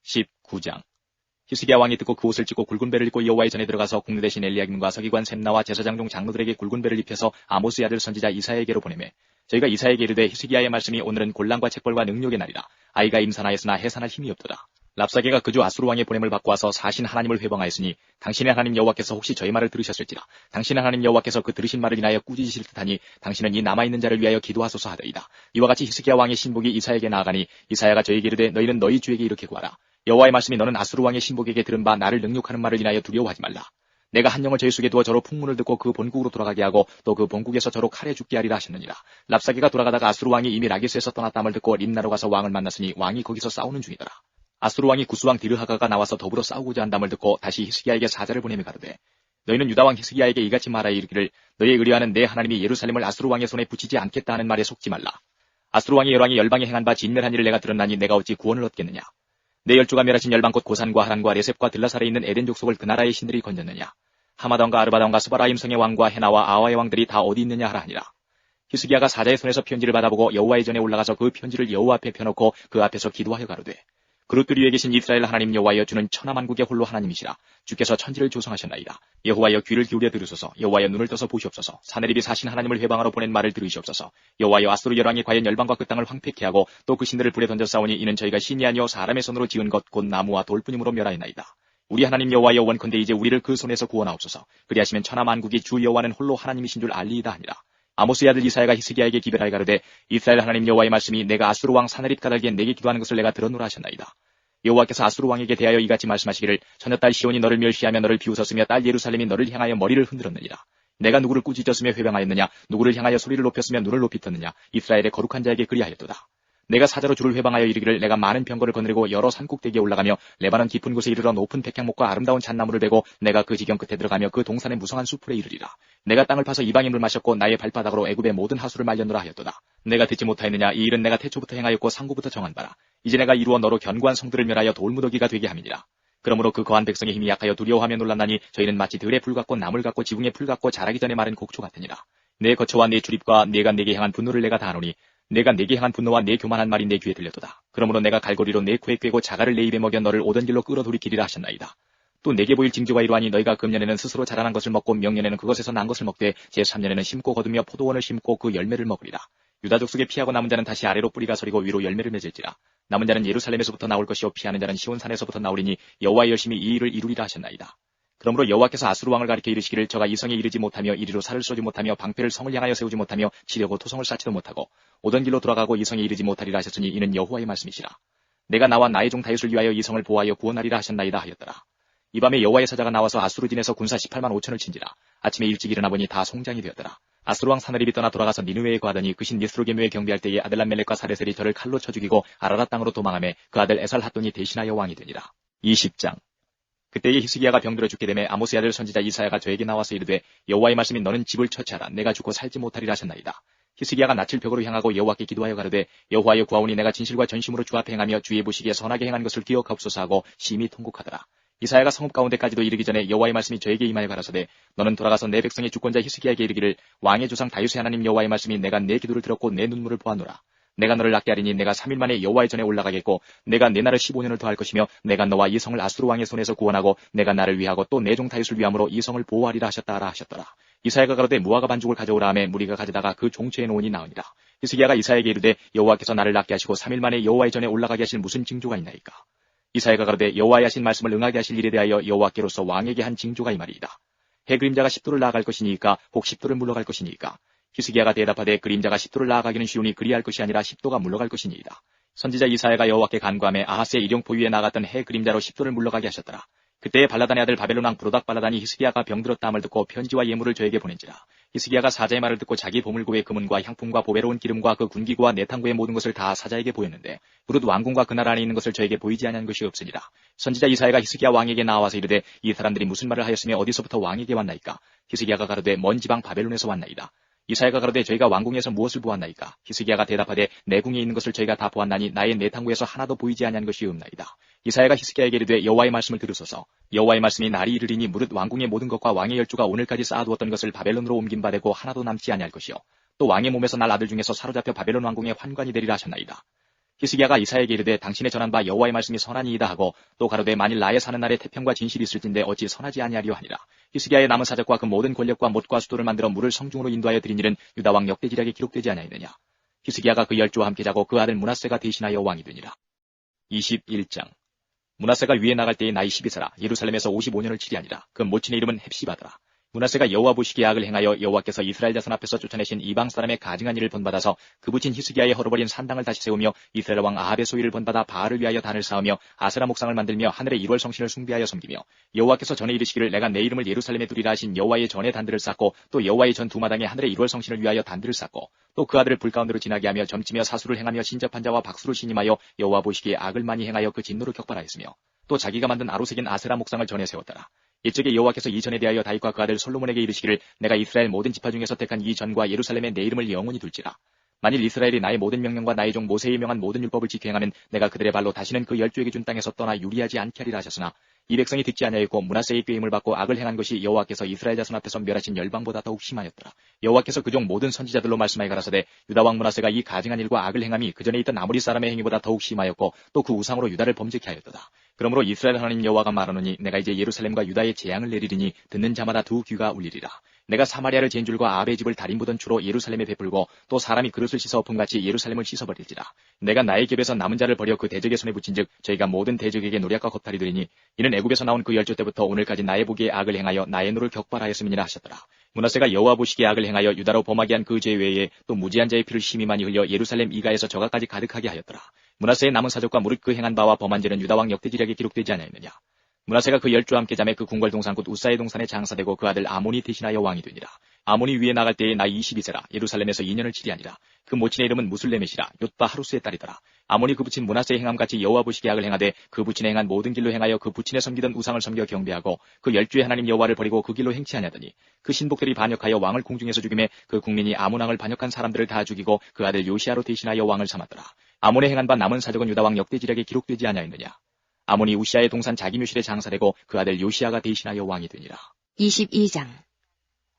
19장. 히스기야 왕이 듣고 그 옷을 찢고 굵은 배를 입고 여호와의 전에 들어가서 국내 대신 엘리야김과 서기관 셈나와 제사장 중 장로들에게 굵은 배를 입혀서 아모스의 아들 선지자 이사야에게로 보내매 저희가 이사야에게 이르되 히스기야의 말씀이 오늘은 곤란과 책벌과 능력의 날이라. 아이가 임산하였으나 해산할 힘이 없도다. 랍사게가 그주 아수르 왕의 보냄을 받고 와서 사신 하나님을 회방하였으니 당신의 하나님 여호와께서 혹시 저희 말을 들으셨을지라. 당신의 하나님 여호와께서 그 들으신 말을 인하여 꾸짖으실 듯하니 당신은 이 남아있는 자를 위하여 기도하소서 하더이다. 이와 같이 히스기야 왕의 신복이 이사야에게 나아가니 이사야가 저에게 이르되 너희는 너희 주에게 이렇게 구하라. 여호와의 말씀이 너는 아수르 왕의 신복에게 들은 바 나를 능욕하는 말을 인하여 두려워하지 말라. 내가 한 영을 저희 속에 두어 저로 풍문을 듣고 그 본국으로 돌아가게 하고 또 그 본국에서 저로 칼에 죽게 하리라 하셨느니라. 랍사게가 돌아가다가 아수르 왕이 이미 라기스에서 떠났다함을 듣고 림나로 가서 왕을 만났으니 왕이 거기서 싸우는 중이더라. 아수르 왕이 구스왕 디르하가가 나와서 더불어 싸우고자 한다함을 듣고 다시 히스기야에게 사자를 보내며 가로되 너희는 유다 왕 히스기야에게 이같이 말하여 이르기를 너희의 의뢰하는 내 하나님이 예루살렘을 아수르 왕의 손에 붙이지 않겠다 하는 말에 속지 말라. 아수르 왕이 열왕이 열방에 행한 바 진멸한 일을 내가 들었나니 내가 어찌 구원을 얻겠느냐. 내 열조가 멸하신 열방 곧 고산과 하란과 레셉과 들라살에 있는 에덴 족속을 그 나라의 신들이 건졌느냐. 하마던과 아르바던과 스바라임 성의 왕과 헤나와 아와의 왕들이 다 어디 있느냐 하라 하니라. 히스기야가 사자의 손에서 편지를 받아보고 여호와의 전에 올라가서 그 편지를 여호와 앞에 펴놓고 그 앞에서 기도하여 가로되 그릇들 위에 계신 이스라엘 하나님 여호와여 주는 천하만국의 홀로 하나님이시라. 주께서 천지를 조성하셨나이다. 여호와여 귀를 기울여 들으소서. 여호와여 눈을 떠서 보시옵소서. 사내립이 사신 하나님을 회방하러 보낸 말을 들으시옵소서. 여호와여 아수르 열왕이 과연 열방과 그 땅을 황폐케 하고 또 그 신들을 불에 던져 싸우니 이는 저희가 신이 아니요 사람의 손으로 지은 것 곧 나무와 돌뿐이므로 멸하였나이다. 우리 하나님 여호와여 원컨대 이제 우리를 그 손에서 구원하옵소서. 그리하시면 천하만국이 주 여호와는 홀로 하나님이신 줄 알리이다 하니라. 아모스의 아들 이사야가 히스기야에게 기별하여 가로되 이스라엘 하나님 여호와의 말씀이 내가 아수르 왕 사네립 가달기에 내게 기도하는 것을 내가 들었노라 하셨나이다. 여호와께서 아수르 왕에게 대하여 이같이 말씀하시기를 처녀딸 시온이 너를 멸시하며 너를 비웃었으며 딸 예루살렘이 너를 향하여 머리를 흔들었느니라. 내가 누구를 꾸짖었으며 회방하였느냐? 누구를 향하여 소리를 높였으며 눈을 높이 떴느냐? 이스라엘의 거룩한 자에게 그리하였도다. 내가 사자로 주를 회방하여 이르기를 내가 많은 병거를 거느리고 여러 산꼭대기에 올라가며 레바논 깊은 곳에 이르러 높은 백향목과 아름다운 잣나무를 베고 내가 그 지경 끝에 들어가며 그 동산의 무성한 수풀에 이르리라. 내가 땅을 파서 이방인을 마셨고 나의 발바닥으로 애굽의 모든 하수를 말렸노라 하였도다. 내가 듣지 못하였느냐? 이 일은 내가 태초부터 행하였고 상고부터 정한 바라. 이제 내가 이루어 너로 견고한 성들을 멸하여 돌무더기가 되게 함이니라. 그러므로 그 거한 백성의 힘이 약하여 두려워하며 놀랐나니 저희는 마치 들의 풀 같고 나물 같고 지붕의 풀 같고 자라기 전에 마른 곡초 같으니라. 내 거처와 내 출입과 내가 내게 향한 분노를 내가 다하노니 내가 내게 향한 분노와 내 교만한 말이 내 귀에 들렸도다. 그러므로 내가 갈고리로 내 코에 꿰고 자갈을 내 입에 먹여 너를 오던 길로 끌어 돌이키리라 하셨나이다. 또 내게 보일 징조가 이러하니 너희가 금년에는 스스로 자라난 것을 먹고 명년에는 그것에서 난 것을 먹되 제3년에는 심고 거두며 포도원을 심고 그 열매를 먹으리라. 유다족 속에 피하고 남은 자는 다시 아래로 뿌리가 서리고 위로 열매를 맺을지라. 남은 자는 예루살렘에서부터 나올 것이요 피하는 자는 시온산에서부터 나오리니 여호와의 열심히 이 일을 이루리라 하셨나이다. 그러므로 여호와께서 아수르 왕을 가리켜 이르시기를 저가 이 성에 이르지 못하며 이리로 살을 쏘지 못하며 방패를 성을 향하여 세우지 못하며 치려고 토성을 쌓지도 못하고 오던 길로 돌아가고 이 성에 이르지 못하리라 하셨으니 이는 여호와의 말씀이시라. 내가 나와 나의 종 다윗을 위하여 이 성을 보호하여 구원하리라 하셨나이다 하였더라. 이 밤에 여호와의 사자가 나와서 아수르진에서 군사 18만 5천을 친지라. 아침에 일찍 일어나 보니 다 송장이 되었더라. 아수르 왕 사나립이 떠나 돌아가서 니느웨에 거하더니 그 신 니스로게묘에 경비할 때에 아들람멜렉과 사레셀이 저를 칼로 쳐 죽이고 아라랏 땅으로 도망하며 그 아들 에살핫돈이 대신하여 왕이 되니라. 20장. 그때에 히스기야가 병들어 죽게 되매 아모스의 아들 선지자 이사야가 저에게 나와서 이르되 여호와의 말씀이 너는 집을 처치하라. 내가 죽고 살지 못하리라 하셨나이다. 히스기야가 낯을 벽으로 향하고 여호와께 기도하여 가로되 여호와여 구하오니 내가 진실과 전심으로 주 앞에 행하며 주의 보시기에 선하게 행한 것을 기억하옵소서 하고 심히 통곡하더라. 이사야가 성읍 가운데까지도 이르기 전에 여호와의 말씀이 저에게 임하여 가라사대 너는 돌아가서 내 백성의 주권자 히스기야에게 이르기를 왕의 조상 다윗의 하나님 여호와의 말씀이 내가 내 기도를 들었고 내 눈물을 보았노라. 내가 너를 낫게 하리니 내가 3일 만에 여호와의 전에 올라가겠고 내가 내 날을 15년을 더할 것이며 내가 너와 이 성을 아수르 왕의 손에서 구원하고 내가 나를 위하고 또 내 종 다윗을 위함으로 이 성을 보호하리라 하셨다라 하셨더라. 이사야가 가로되 무화과 반죽을 가져오라 하매 무리가 가져다가 그 종체에 놓으니 나으니라. 히스기야가 이사야에게 이르되 여호와께서 나를 낫게 하시고 3일 만에 여호와의 전에 올라가게 하실 무슨 징조가 있나이까. 이사야가 가로되 여호와의 하신 말씀을 응하게 하실 일에 대하여 여호와께로서 왕에게 한 징조가 이 말이이다. 해 그림자가 10도를 나아갈 것이니까 혹 10도를 물러갈 것이니까. 히스기야가 대답하되 그림자가 10도를 나아가기는 쉬우니 그리할 것이 아니라 10도가 물러갈 것이니이다. 선지자 이사야가 여호와께 간구하며 아하스의 일용포 위에 나갔던 해 그림자로 10도를 물러가게 하셨더라. 그때에 발라단의 아들 바벨론 왕 브로닥 발라단이 히스기야가 병들었다 함을 듣고 편지와 예물을 저에게 보낸지라. 히스기야가 사자의 말을 듣고 자기 보물고의 금은과 향품과 보배로운 기름과 그 군기구와 내탕구의 모든 것을 다 사자에게 보였는데 무릇 왕궁과 그 나라 안에 있는 것을 저에게 보이지 아니한 것이 없으니라. 선지자 이사야가 히스기야 왕에게 나와서 이르되 이 사람들이 무슨 말을 하였으며 어디서부터 왕에게 왔나이까. 히스기야가 가로되 먼 지방 바벨론에서 왔나이다. 이사야가 가로되 저희가 왕궁에서 무엇을 보았나이까. 히스기야가 대답하되 내 궁에 있는 것을 저희가 다 보았나니 나의 내탕구에서 하나도 보이지 아니한 것이 없나이다. 이사야가 히스기야에게 이르되 여호와의 말씀을 들으소서. 여호와의 말씀이 날이 이르리니 무릇 왕궁의 모든 것과 왕의 열주가 오늘까지 쌓아두었던 것을 바벨론으로 옮긴 바 되고 하나도 남지 아니할 것이요 또 왕의 몸에서 날 아들 중에서 사로잡혀 바벨론 왕궁의 환관이 되리라 하셨나이다. 히스기야가 이사야에게 이르되 당신의 전한 바 여호와의 말씀이 선하니이다 하고 또 가로되 만일 나의 사는 날에 태평과 진실이 있을진데 어찌 선하지 아니하리요 하니라. 히스기야의 남은 사적과 그 모든 권력과 못과 수도를 만들어 물을 성중으로 인도하여 드린 일은 유다 왕 역대지략에 기록되지 아니하였느냐. 히스기야가 그 열조와 함께 자고 그 아들 므낫세가 대신하여 왕이 되니라. 21장. 므낫세가 위에 나갈 때의 나이 12세라. 예루살렘에서 55년을 치리하니라. 그 모친의 이름은 헵시바더라. 므낫세가 여호와 보시기에 악을 행하여 여호와께서 이스라엘 자손 앞에서 쫓아내신 이방 사람의 가증한 일을 본받아서 그 부친 히스기야의 헐어버린 산당을 다시 세우며 이스라엘 왕 아합의 소유를 본받아 바알을 위하여 단을 쌓으며 아세라 목상을 만들며 하늘의 1월 성신을 숭배하여 섬기며 여호와께서 전에 이르시기를 내가 내 이름을 예루살렘에 두리라 하신 여호와의 전에 단들을 쌓고 또 여호와의 전 두 마당에 하늘의 1월 성신을 위하여 단들을 쌓고 또 그 아들을 불 가운데로 지나게 하며 점치며 사수를 행하며 신접한 자와 박수를 신임하여 여호와 보시기에 악을 많이 행하여 그 진노를 격발하였으며 또 자기가 만든 아로색인 아세라 목상을 전에 세웠더라. 이쪽에 여호와께서 이 전에 대하여 다윗과 그 아들 솔로몬에게 이르시기를 내가 이스라엘 모든 지파 중에서 택한 이 전과 예루살렘에 내 이름을 영원히 둘지라. 만일 이스라엘이 나의 모든 명령과 나의 종 모세의 명한 모든 율법을 지켜 행하면 내가 그들의 발로 다시는 그 열조에게 준 땅에서 떠나 유리하지 않게 하리라 하셨으나 이 백성이 듣지 아니하였고 므낫세의 꾀임을 받고 악을 행한 것이 여호와께서 이스라엘 자손 앞에서 멸하신 열방보다 더욱 심하였더라. 여호와께서 그종 모든 선지자들로 말씀하여 가라사대 유다 왕 므낫세가 이 가증한 일과 악을 행함이 그 전에 있던 아모리 사람의 행위보다 더욱 심하였고 또 그 우상으로 유다를 범죄케 하였도다. 그러므로 이스라엘 하나님 여호와가 말하노니 내가 이제 예루살렘과 유다에 재앙을 내리리니 듣는 자마다 두 귀가 울리리라. 내가 사마리아를 잰 줄과 아합의 집을 달인 묻은 추로 예루살렘에 베풀고 또 사람이 그릇을 씻어 엎음같이 예루살렘을 씻어버릴지라. 내가 나의 겹에서 남은 자를 버려 그 대적의 손에 붙인즉 저희가 모든 대적에게 노략과 겁탈이 되리니 이는 애굽에서 나온 그 열조 때부터 오늘까지 나의 보기에 악을 행하여 나의 노를 격발하였음이니라 하셨더라. 므낫세가 여호와 보시기에 악을 행하여 유다로 범하게 한 그 죄 외에 또 무지한 자의 피를 심히 많이 흘려 예루살렘 이가에서 저가까지 가득하게 하였더라. 므낫세의 남은 사적과 무릇 그 행한 바와 범한 죄는 유다왕 역대지략에 기록되지 아니하였느냐. 므낫세가 그 열조와 함께 잠에 그 궁궐 동산 곧 우사의 동산에 장사되고 그 아들 아몬이 대신하여 왕이 되니라. 아몬이 위에 나갈 때에 나이 22세라. 예루살렘에서 2년을 치리하니라. 그 모친의 이름은 무술레멧이라. 욤바 하루스의 딸이더라. 아몬이 그 부친 므낫세의 행함같이 여호와 보시기에 악을 행하되 그 부친의 행한 모든 길로 행하여 그 부친의 섬기던 우상을 섬겨 경배하고 그 열주의 하나님 여호와를 버리고 그 길로 행치 아니하더니 그 신복들이 반역하여 왕을 공중에서 죽임에 그 국민이 아몬 왕을 반역한 사람들을 다 죽이고 그 아들 요시아로 대신하여 왕을 삼았더라. 아몬의 행한 바 남은 사적은 유다왕 역대지략에 기록되지 아니하였느냐. 아몬이 우시아의 동산 자기 묘실에 장사되고 그 아들 요시아가 대신하여 왕이 되니라. 22장.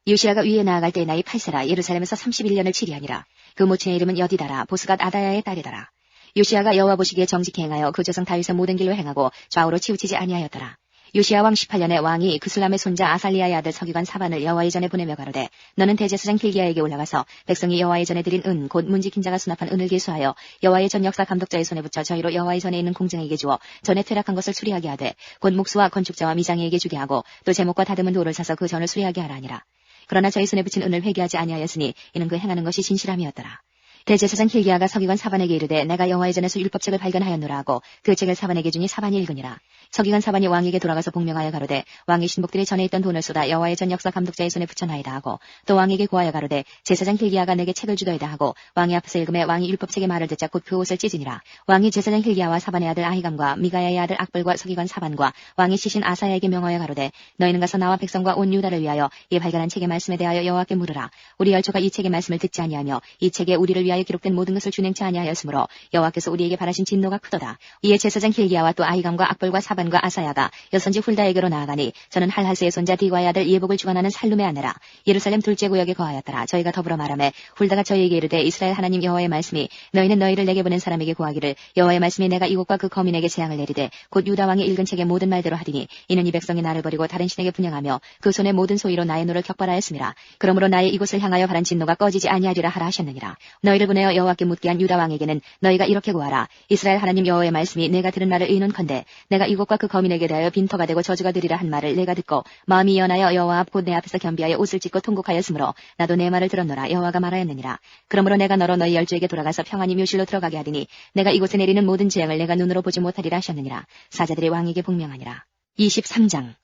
요시아가 위에 나아갈 때 나이 8세라. 예루살렘에서 31년을 치리하니라. 그 모친의 이름은 여디다라. 보스갓 아다야의 딸이더라. 요시아가 여호와 보시기에 정직히 행하여 그 조상 다윗의 모든 길로 행하고 좌우로 치우치지 아니하였더라. 요시아 왕 18년에 왕이 그술람의 손자 아살리아의 아들 서기관 사반을 여호와의 전에 보내며 가로되 너는 대제사장 hil기야에게 올라가서 백성이 여호와의 전에 드린 은 곧 문지킨 자가 수납한 은을 계수하여 여호와의 전 역사 감독자의 손에 붙여 저희로 여호와의 전에 있는 공장에게 주어 전에 퇴락한 것을 수리하게 하되 곧 목수와 건축자와 미장이에게 주게 하고 또 제목과 다듬은 돌을 사서 그 전을 수리하게 하라 하니라. 그러나 저희 손에 붙인 은을 회개하지 아니하였으니 이는 그 행하는 것이 진실함이었더라. 대제사장 hil기야가 서기관 사반에게 이르되 내가 여호와의 전에서 율법책을 발견하였노라 하고 그 책을 사반에게 주니 사반이 읽으니라. 서기관 사반이 왕에게 돌아가서 복명하여 가로되 왕의 신복들이 전에 있던 돈을 쏟아 여호와의 전 역사 감독자의 손에 붙여나이다 하고 또 왕에게 고하여 가로되 제사장 hil기야가 내게 책을 주더이다 하고 왕의 앞에서 읽음에 왕이 율법책의 말을 듣자 곧 그 옷을 찢으니라. 왕이 제사장 hil기야와 사반의 아들 아히감과 미가야의 아들 악벌과 서기관 사반과 왕의 시신 아사야에게 명하여 가로되 너희는 가서 나와 백성과 온 유다를 위하여 이 발견한 책의 말씀에 대하여 여호와께 물으라. 우리 열조가 이 책의 말씀을 듣지 아니하며 이 책에 우리를 위하여 기록된 모든 것을 준행치 아니하였으므로 여호와께서 우리에게 바라신 진노가 크도다. 이에 제사장 hil기야와 또 아히감과 악벌과 사반과 아사야가 여선지 훌다에게로 나아가니 저는 할하스의 손자 디과의 아들 예복을 주관하는 살룸의 아내라. 예루살렘 둘째 구역에 거하였더라. 저희가 더불어 말하매 훌다가 저희에게 이르되 이스라엘 하나님 여호와의 말씀이 너희는 너희를 내게 보낸 사람에게 고하기를 여호와의 말씀이 내가 이곳과 그 거민에게 재앙을 내리되 곧 유다 왕이 읽은 책의 모든 말대로 하리니 이는 이 백성이 나를 버리고 다른 신에게 분향하며 그 손의 모든 소위로 나의 노를 격발하였습니다. 그러므로 나의 이곳을 향하여 바란 진노가 꺼지지 아니하리라 하라 하셨느니라. 너희를 보내어 여호와께 묻게 한 유다 왕에게는 너희가 이렇게 구하라. 이스라엘 하나님 여호와의 말씀이 내가 들은 말을 의논컨대 내가 이곳과 그 거민에게 대하여 빈터가 되고 저주가 되리라 한 말을 내가 듣고 마음이 연하여 여호와 앞 곧 내 앞에서 겸비하여 옷을 찢고 통곡하였으므로 나도 내 말을 들었노라. 여호와가 말하였느니라. 그러므로 내가 너로 너희 열조에게 돌아가서 평안히 묘실로 들어가게 하리니 내가 이곳에 내리는 모든 재앙을 내가 눈으로 보지 못하리라 하셨느니라. 사자들이 왕에게 복명하니라. 23장.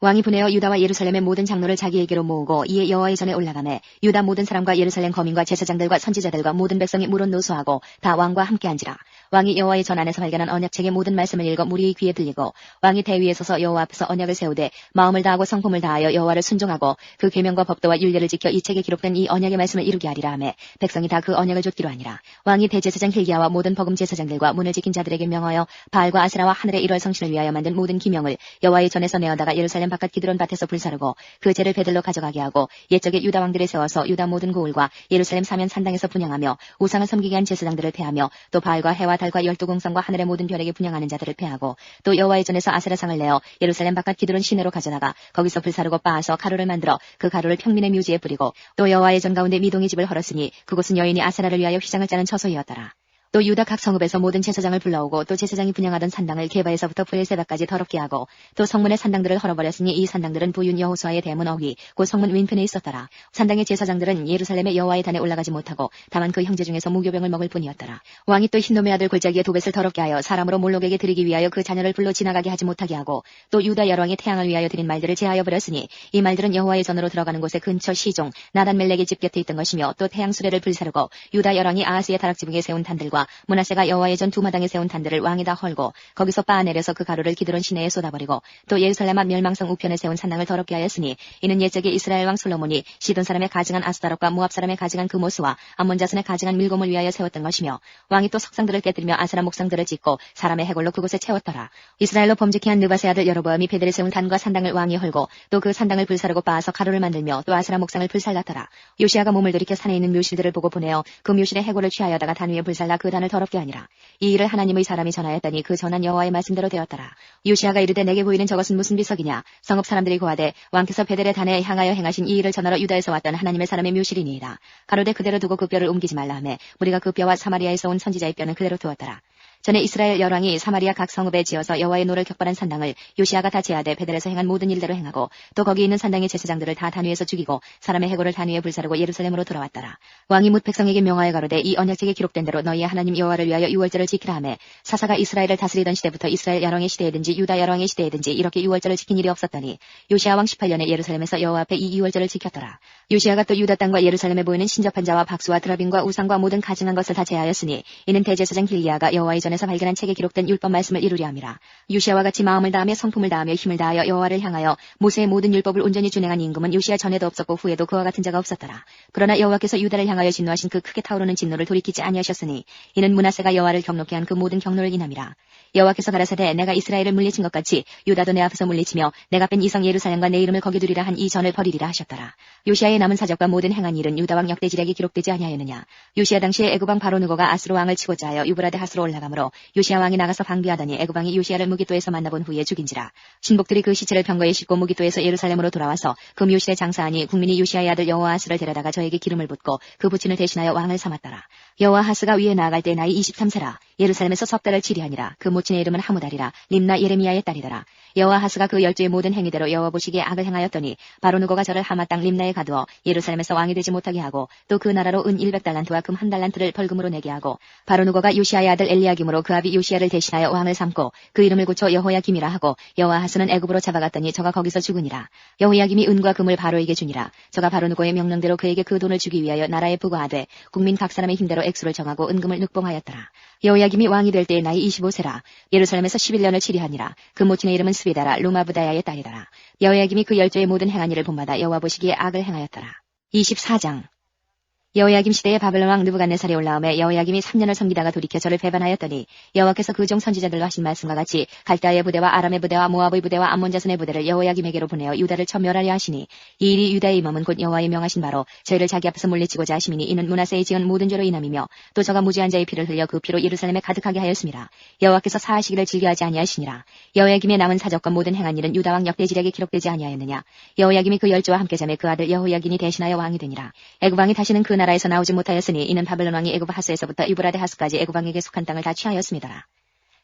왕이 보내어 유다와 예루살렘의 모든 장로를 자기에게로 모으고 이에 여호와의 전에 올라가매 유다 모든 사람과 예루살렘 거민과 제사장들과 선지자들과 모든 백성이 물은 노소하고 다 왕과 함께 앉으라. 왕이 여호와의 전 안에서 발견한 언약책의 모든 말씀을 읽어 무리의 귀에 들리고 왕이 대위에 서서 여호와 앞에서 언약을 세우되 마음을 다하고 성품을 다하여 여호와를 순종하고 그 계명과 법도와 율례를 지켜 이 책에 기록된 이 언약의 말씀을 이루게 하리라 하매 백성이 다 그 언약을 좇기로 하니라. 왕이 대제사장 hil기야와 모든 버금 제사장들과 문을 지킨 자들에게 명하여 바알과 아세라와 하늘의 1월 성신을 위하여 만든 모든 기명을 여호와의 전에서 내어다가 예루살렘 바깥 기드론 밭에서 불사르고 그 재를 베들로 가져가게 하고 옛적에 유다 왕들을 세워서 유다 모든 고을과 예루살렘 사면 산당에서 분향하며 우상을 섬기게 한 제사장들을 패하며 또 바알과 해와 달과 12공성과 하늘의 모든 별에게 분향하는 자들을 패하고 또 여호와의 전에서 아세라상을 내어 예루살렘 바깥 기드론 시내로 가져다가 거기서 불사르고 빻아서 가루를 만들어 그 가루를 평민의 묘지에 뿌리고 또 여호와의 전 가운데 미동의 집을 헐었으니 그곳은 여인이 아세라를 위하여 휘장을 짜는 처소이었더라. 또 유다 각 성읍에서 모든 제사장을 불러오고 또 제사장이 분향하던 산당을 게바에서부터 브엘세바까지 더럽게 하고 또 성문의 산당들을 헐어버렸으니 이 산당들은 부윤 여호수아의 대문 어휘 곧 성문 왼편에 있었더라. 산당의 제사장들은 예루살렘의 여호와의 단에 올라가지 못하고 다만 그 형제 중에서 무교병을 먹을 뿐이었더라. 왕이 또 흰놈의 아들 골짜기의 도벳을 더럽게 하여 사람으로 몰록에게 드리기 위하여 그 자녀를 불로 지나가게 하지 못하게 하고 또 유다 열왕의 태양을 위하여 드린 말들을 제하여 버렸으니 이 말들은 여호와의 전으로 들어가는 곳의 근처 시종 나단멜렉의 집 곁에 있던 것이며 또 태양 수레를 불사르고 유다 열왕이 아하스의 다락지붕에 세운 단들과 므낫세가 여호와의 전 두 마당에 세운 단들을 왕이 다 헐고 거기서 빻아내려서 그 가루를 기드론 시내에 쏟아버리고 또 예루살렘 앞 멸망성 우편에 세운 산당을 더럽게 하였으니 이는 옛적에 이스라엘 왕 솔로몬이 시돈 사람의 가증한 아스다롯과 모압 사람의 가증한 그모스와 암몬 자손의 가증한 밀곰을 위하여 세웠던 것이며 왕이 또 석상들을 깨뜨리며 아세라 목상들을 짓고 사람의 해골로 그곳에 채웠더라. 이스라엘로 범죄케 한 느바세 아들 여로보암이 베델에 세운 단과 산당을 왕이 헐고 또 그 산당을 불사르고 빻아서 가루를 만들며 또 아세라 목상을 불살랐더라. 요시아가 몸을 들이켜 산에 있는 묘실들을 보고 보내어 그 묘실의 해골을 취하여다가 단 위에 불살라 그 단을 더럽게 하니라. 이 일을 하나님의 사람이 전하였더니 그 전한 여호와의 말씀대로 되었더라. 요시아가 이르되 내게 보이는 저것은 무슨 비석이냐. 성읍 사람들이 고하되 왕께서 베델의 단에 향하여 행하신 이 일을 전하러 유다에서 왔던 하나님의 사람의 묘실이니이다. 가로되 그대로 두고 그 뼈를 옮기지 말라 하매 무리가 그 뼈와 사마리아에서 온 선지자의 뼈는 그대로 두었더라. 전에 이스라엘 열왕이 사마리아 각 성읍에 지어서 여호와의 노를 격발한 산당을 요시아가 다 제하되 베델에서 행한 모든 일대로 행하고 또 거기 있는 산당의 제사장들을 다 단위에서 죽이고 사람의 해골을 단위에 불사르고 예루살렘으로 돌아왔더라. 왕이 뭇 백성에게 명하여 가로되 이 언약책에 기록된 대로 너희의 하나님 여호와를 위하여 유월절을 지키라 하매 사사가 이스라엘을 다스리던 시대부터 이스라엘 열왕의 시대에든지 유다 열왕의 시대에든지 이렇게 유월절을 지킨 일이 없었더니 요시아 왕 18년에 예루살렘에서 여호와 앞에 이 유월절을 지켰더라. 요시아가 또 유다 땅과 예루살렘에 보이는 신접한 자와 박수와 드라빔과 우상과 모든 가증한 것을 다 제하였으니 이는 대제사장 hil기야가 여호와의 전에서 발견한 책에 기록된 율법 말씀을 이루려 함이라. 요시아와 같이 마음을 다하며 성품을 다하며 힘을 다하여 여호와를 향하여 모세의 모든 율법을 온전히 준행한 임금은 요시아 전에도 없었고 후에도 그와 같은 자가 없었더라. 그러나 여호와께서 유다를 향하여 진노하신 그 크게 타오르는 진노를 돌이키지 아니하셨으니 이는 므낫세가 여호와를 경노케 한 그 모든 경노를 인함이라. 여호와께서 가라사대 내가 이스라엘을 물리친 것 같이 유다도 내 앞에서 물리치며 내가 뺀 이성 예루살렘과 내 이름을 거기 두리라 한 이 전을 버리리라 하셨더라. 요시아의 남은 사적과 모든 행한 일은 유다 왕 역대지략에 기록되지 아니하였느냐. 요시아 당시에 애굽 왕 바로누고가 아스로 왕을 치고자 하여 유브라데 하스로 올라가므로 요시아 왕이 나가서 방비하더니 애굽 왕이 요시아를 무기토에서 만나본 후에 죽인지라. 신복들이 그 시체를 병거에 싣고 무기토에서 예루살렘으로 돌아와서 금요실에 장사하니 국민이 요시아의 아들 여호아하스를 데려다가 저에게 기름을 붓고 그 부친을 대신하여 왕을 삼았더라. 여호아하스가 위에 나아갈 때 나이 23세라. 예루살렘에서 석 달을 치리하니라. 그 모친의 이름은 하무달이라. 림나 예레미야의 딸이더라. 여호아하스가 그 열조의 모든 행위대로 여호와 보시기에 악을 행하였더니 바로누고가 저를 하마 땅 림나에 가두어 예루살렘에서 왕이 되지 못하게 하고 또 그 나라로 은 100달란트와 금 1달란트를 벌금으로 내게 하고 바로누고가 요시아의 아들 엘리야김으로 그 아비 요시아를 대신하여 왕을 삼고 그 이름을 고쳐 여호야김이라 하고 여호아하스는 애굽으로 잡아갔더니 저가 거기서 죽으니라. 여호야김이 은과 금을 바로에게 주니라. 저가 바로누고의 명령대로 그에게 그 돈을 주기 위하여 나라에 부과하되 국민 각 사람의 힘대로 액수를 정하고 은금을 늑봉하였더라. 여호야김이 왕이 될 때의 나이 25세라. 예루살렘에서 11년을 치리하니라. 그 모친의 이름은 스비다라. 루마부다야의 딸이더라. 여호야김이 그 열조의 모든 행한 일을 본받아 여호와 보시기에 악을 행하였더라. 24장 여호야김 시대에 바벨론 왕 느부갓네살이 올라오매 여호야김이 3년을 섬기다가 돌이켜 저를 배반하였더니 여호와께서 그 종 선지자들로 하신 말씀과 같이 갈대아의 부대와 아람의 부대와 모압의 부대와 암몬 자손의 부대를 여호야김에게로 보내어 유다를 멸하려 하시니 이 일이 유다의 임함은 곧 여호와의 명하신 바로 저희를 자기 앞에서 물리치고자 하심이니 이는 므낫세의 지은 모든 죄로 인함이며 또 저가 무지한 자의 피를 흘려 그 피로 예루살렘에 가득하게 하였습니다. 여호와께서 사하시기를 즐겨하지 아니하시니라. 여호야김의 남은 사적과 모든 행한 일은 유다 왕 역대지략에 기록되지 아니하였느냐. 여호야김이 그 열조와 함께 잠에 그 아들 여호야긴이 대신하여 왕이 되니라. 애굽 왕이 다시는 그 나라에서 나오지 못하였으니 이는 바벨론 왕이 애굽 하스에서부터 유브라데 하스까지 애굽 왕에게 속한 땅을 다 취하였습니다.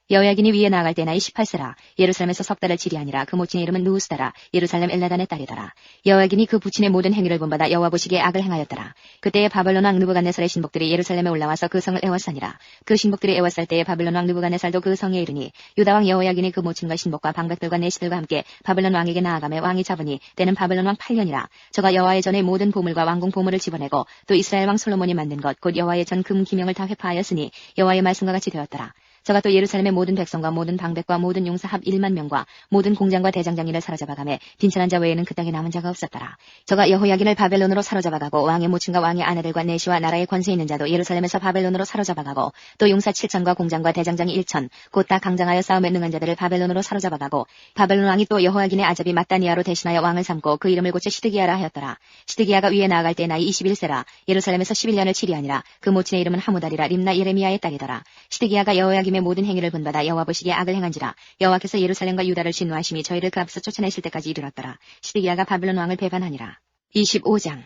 여호야긴이 위에 나아갈 때 나이 18세라. 예루살렘에서 석 달을 치리하니라. 그 모친의 이름은 누우스다라. 예루살렘 엘라단의 딸이더라. 여호야긴이 그 부친의 모든 행위를 본받아 여호와 보시기에 악을 행하였더라. 그때에 바벨론 왕 느부갓네살의 신복들이 예루살렘에 올라와서 그 성을 애워싸니라. 그 신복들이 애워쌀 때에 바벨론 왕 느부갓네살도 그 성에 이르니 유다 왕 여호야긴이 그 모친과 신복과 방백들과 내시들과 함께 바벨론 왕에게 나아가매 왕이 잡으니 때는 바벨론 왕 8년이라. 저가 여호와의 전의 모든 보물과 왕궁 보물을 집어내고 또 이스라엘 왕 솔로몬이 만든 것 곧 여호와의 전 금 기명을 다 회파하였으니 여호와의 말씀과 같이 되었더라. 저가 또 예루살렘의 모든 백성과 모든 방백과 모든 용사 합 1만 명과 모든 공장과 대장장이를 사로잡아가매 빈천한 자 외에는 그 땅에 남은 자가 없었더라. 저가 여호야긴을 바벨론으로 사로잡아가고 왕의 모친과 왕의 아내들과 내시와 나라의 권세 있는 자도 예루살렘에서 바벨론으로 사로잡아가고 또 용사 7천과 공장과 대장장이 1천 곧 다 강장하여 싸움에 능한 자들을 바벨론으로 사로잡아가고 바벨론 왕이 또 여호야긴의 아잡이 마따니아로 대신하여 왕을 삼고 그 이름을 고쳐 시드기야라 하였더라. 시드기야가 위에 나아갈 때 나이 21세라. 예루살렘에서 11년을 치리하니라. 그 모친의 이름은 하무달이라. 림나 예레미야의 딸이더라. 시드기야가 여호야김 모든 행위를 본받아 여호와 보시기에 악을 행한지라. 여호와께서 예루살렘과 유다를 진노하심이 저희를 그 앞에서 쫓아내실 때까지 이르렀더라. 시드기야가 바벨론 왕을 배반하니라. 25장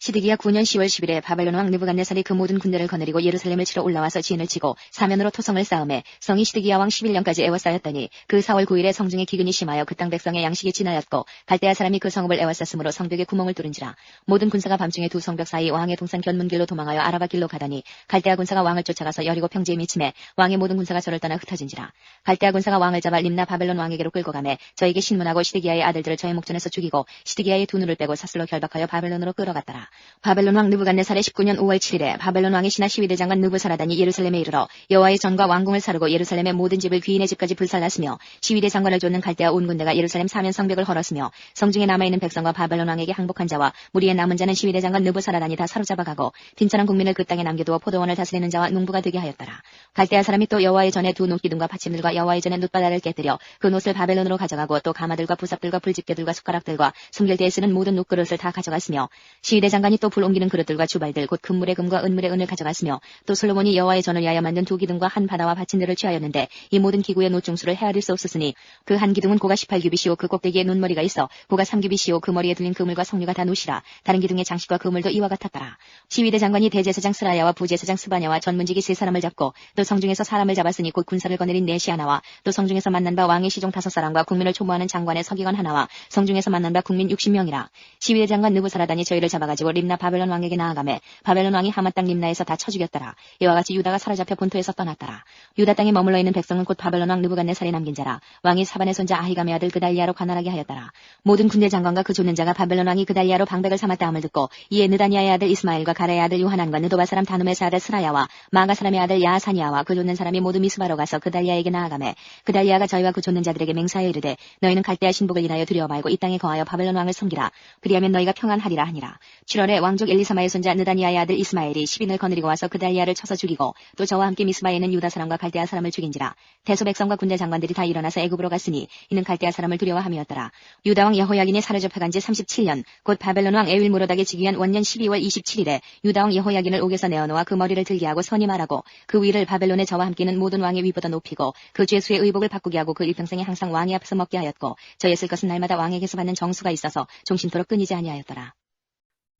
시드기야 9년 10월 10일에 바벨론 왕 느부갓네살이 그 모든 군대를 거느리고 예루살렘을 치러 올라와서 진을 치고 사면으로 토성을 쌓음에 성이 시드기야 왕 11년까지 애워싸였더니 그 4월 9일에 성중에 기근이 심하여 그 땅 백성의 양식이 지나였고 갈대아 사람이 그 성읍을 애워쌌으므로 성벽에 구멍을 뚫은지라. 모든 군사가 밤중에 두 성벽 사이 왕의 동산 견문길로 도망하여 아라바 길로 가더니 갈대아 군사가 왕을 쫓아가서 여리고 평지에 미침해 왕의 모든 군사가 저를 떠나 흩어진지라. 갈대아 군사가 왕을 잡아 림나 바벨론 왕에게로 끌고 가매 저에게 신문하고 시드기야의 아들들을 저의 목전에서 죽이고 시드기야의 두 눈을 빼고 사슬로 결박하여 바벨론으로 끌어갔더라. 바벨론 왕 느부갓네살의 19년 5월 7일에 바벨론 왕의 신하 시위대장관 느부사라단이 예루살렘에 이르러 여호와의 전과 왕궁을 사르고 예루살렘의 모든 집을 귀인의 집까지 불살랐으며 시위대 장관을 쫓는 갈대아 온 군대가 예루살렘 사면 성벽을 헐었으며 성중에 남아있는 백성과 바벨론 왕에게 항복한 자와 무리의 남은 자는 시위대 장관 느부사라단이 다 사로잡아가고 빈천한 국민을 그 땅에 남겨두어 포도원을 다스리는 자와 농부가 되게 하였더라. 갈대아 사람이 또 여호와의 전에 두 놋기둥과 받침들과 여호와의 전에 놋바다를 깨뜨려 그 놋을 바벨론으로 가져가고 또 가마들과 부삽들과 불집게들과 숟가락들과 숨길 때에 쓰는 모든 놋그릇을 다 가져갔으며 시위대 장관 장관이 또 불 옮기는 그릇들과 주발들 곧 금물의 금과 은물의 은을 가져갔으며 또 솔로몬이 여호와의 전을 위하여 만든 두 기둥과 한 바다와 받침들을 취하였는데 이 모든 기구의 노중수를 헤아릴 수 없었으니 그 한 기둥은 고가 18규빗이요 그 꼭대기에 눈머리가 있어 고가 3규빗이요 그 머리에 들린 그물과 석류가 다 노시라. 다른 기둥의 장식과 그물도 이와 같았더라. 시위대 장관이 대제사장 스라야와 부제사장 스바냐와 전문직이 세 사람을 잡고 또 성중에서 사람을 잡았으니 곧 군사를 거느린 네시 하나와 또 성중에서 만난 바 왕의 시종 5사람과 국민을 총무하는 장관의 서기관 하나와 성중에서 만난 바 국민 60명이라. 시위대 장관 느부사라단이 저희를 잡아가지고 림나 바벨론 왕에게 나아가매 바벨론 왕이 하마 땅 림나에서 다 쳐 죽였더라. 이와 같이 유다가 사로잡혀 본토에서 떠났더라. 유다 땅에 머물러 있는 백성은 곧 바벨론 왕 느부갓네살이 남긴 자라. 왕이 사반의 손자 아히감의 아들 그달리아로 관할하게 하였더라. 모든 군대 장관과 그 쫓는 자가 바벨론 왕이 그달리아로 방백을 삼았다 함을 듣고 이에 느다니아의 아들 이스마엘과 가레의 아들 요하난과 느도바 사람 다누메스 아들 스라야와 마가 사람의 아들 야사니아와 그 쫓는 사람이 모두 미스바로 가서 그달리아에게 나아가매 그달리아가 저희와 그 쫓는 자들에게 맹사하여 이르되 너희는 갈대아 신복을 인하여 두려워 말고 이 땅에 거하여 바벨론 왕을 섬기라. 그리하면 너희가 평안하리라 하니라. 7월에 왕족 엘리사마의 손자 느다니아의 아들 이스마엘이 10인을 거느리고 와서 그달리아를 쳐서 죽이고 또 저와 함께 미스바에 있는 유다 사람과 갈대아 사람을 죽인지라. 대소 백성과 군대 장관들이 다 일어나서 애굽으로 갔으니 이는 갈대아 사람을 두려워함이었더라. 유다 왕 여호야긴이 사로잡혀간 지 37년 곧 바벨론 왕 에윌무로닥의 즉위한 원년 12월 27일에 유다 왕 여호야긴을 옥에서 내어놓아 그 머리를 들게 하고 선임하라고 그 위를 바벨론의 저와 함께는 모든 왕의 위보다 높이고 그 죄수의 의복을 바꾸게 하고 그 일평생에 항상 왕의 앞에서 먹게 하였고 저의 쓸 것은 날마다 왕에게서 받는 정수가 있어서 종신토록 끊이지 아니하였더라.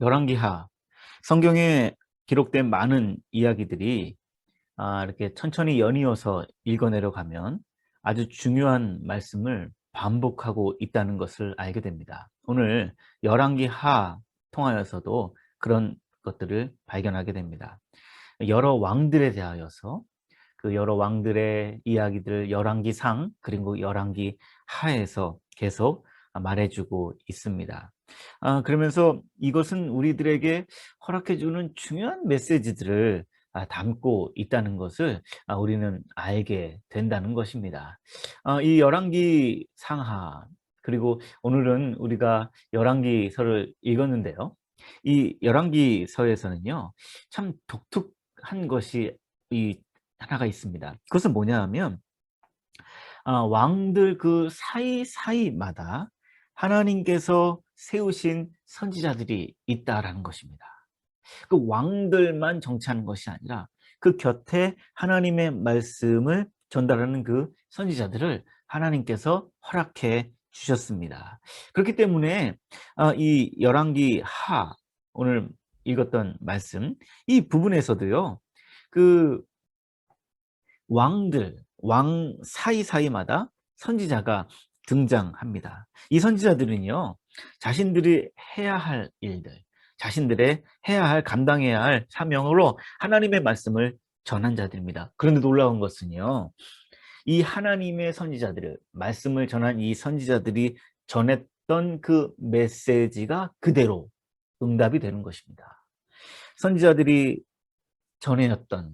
열왕기하 성경에 기록된 많은 이야기들이 이렇게 천천히 연이어서 읽어내려가면 아주 중요한 말씀을 반복하고 있다는 것을 알게 됩니다. 오늘 열왕기하 통하여서도 그런 것들을 발견하게 됩니다. 여러 왕들에 대하여서 그 여러 왕들의 이야기들 열왕기상 그리고 열왕기하에서 계속 말해주고 있습니다. 그러면서 이것은 우리들에게 허락해주는 중요한 메시지들을 담고 있다는 것을 우리는 알게 된다는 것입니다. 이 열왕기 상하 그리고 오늘은 우리가 열왕기서를 읽었는데요. 이 열왕기서에서는요 참 독특한 것이 하나가 있습니다. 그것은 뭐냐 하면 왕들 그 사이사이마다 하나님께서 세우신 선지자들이 있다라는 것입니다. 그 왕들만 정치하는 것이 아니라 그 곁에 하나님의 말씀을 전달하는 그 선지자들을 하나님께서 허락해 주셨습니다. 그렇기 때문에 이 열왕기하 오늘 읽었던 말씀 이 부분에서도요 그 왕 사이사이마다 선지자가 등장합니다. 이 선지자들은요 자신들이 해야 할 일들 자신들의 해야 할 감당해야 할 사명으로 하나님의 말씀을 전한 자들입니다. 그런데 놀라운 것은요 이 하나님의 선지자들을 말씀을 전한 이 선지자들이 전했던 그 메시지가 그대로 응답이 되는 것입니다. 선지자들이 전해왔던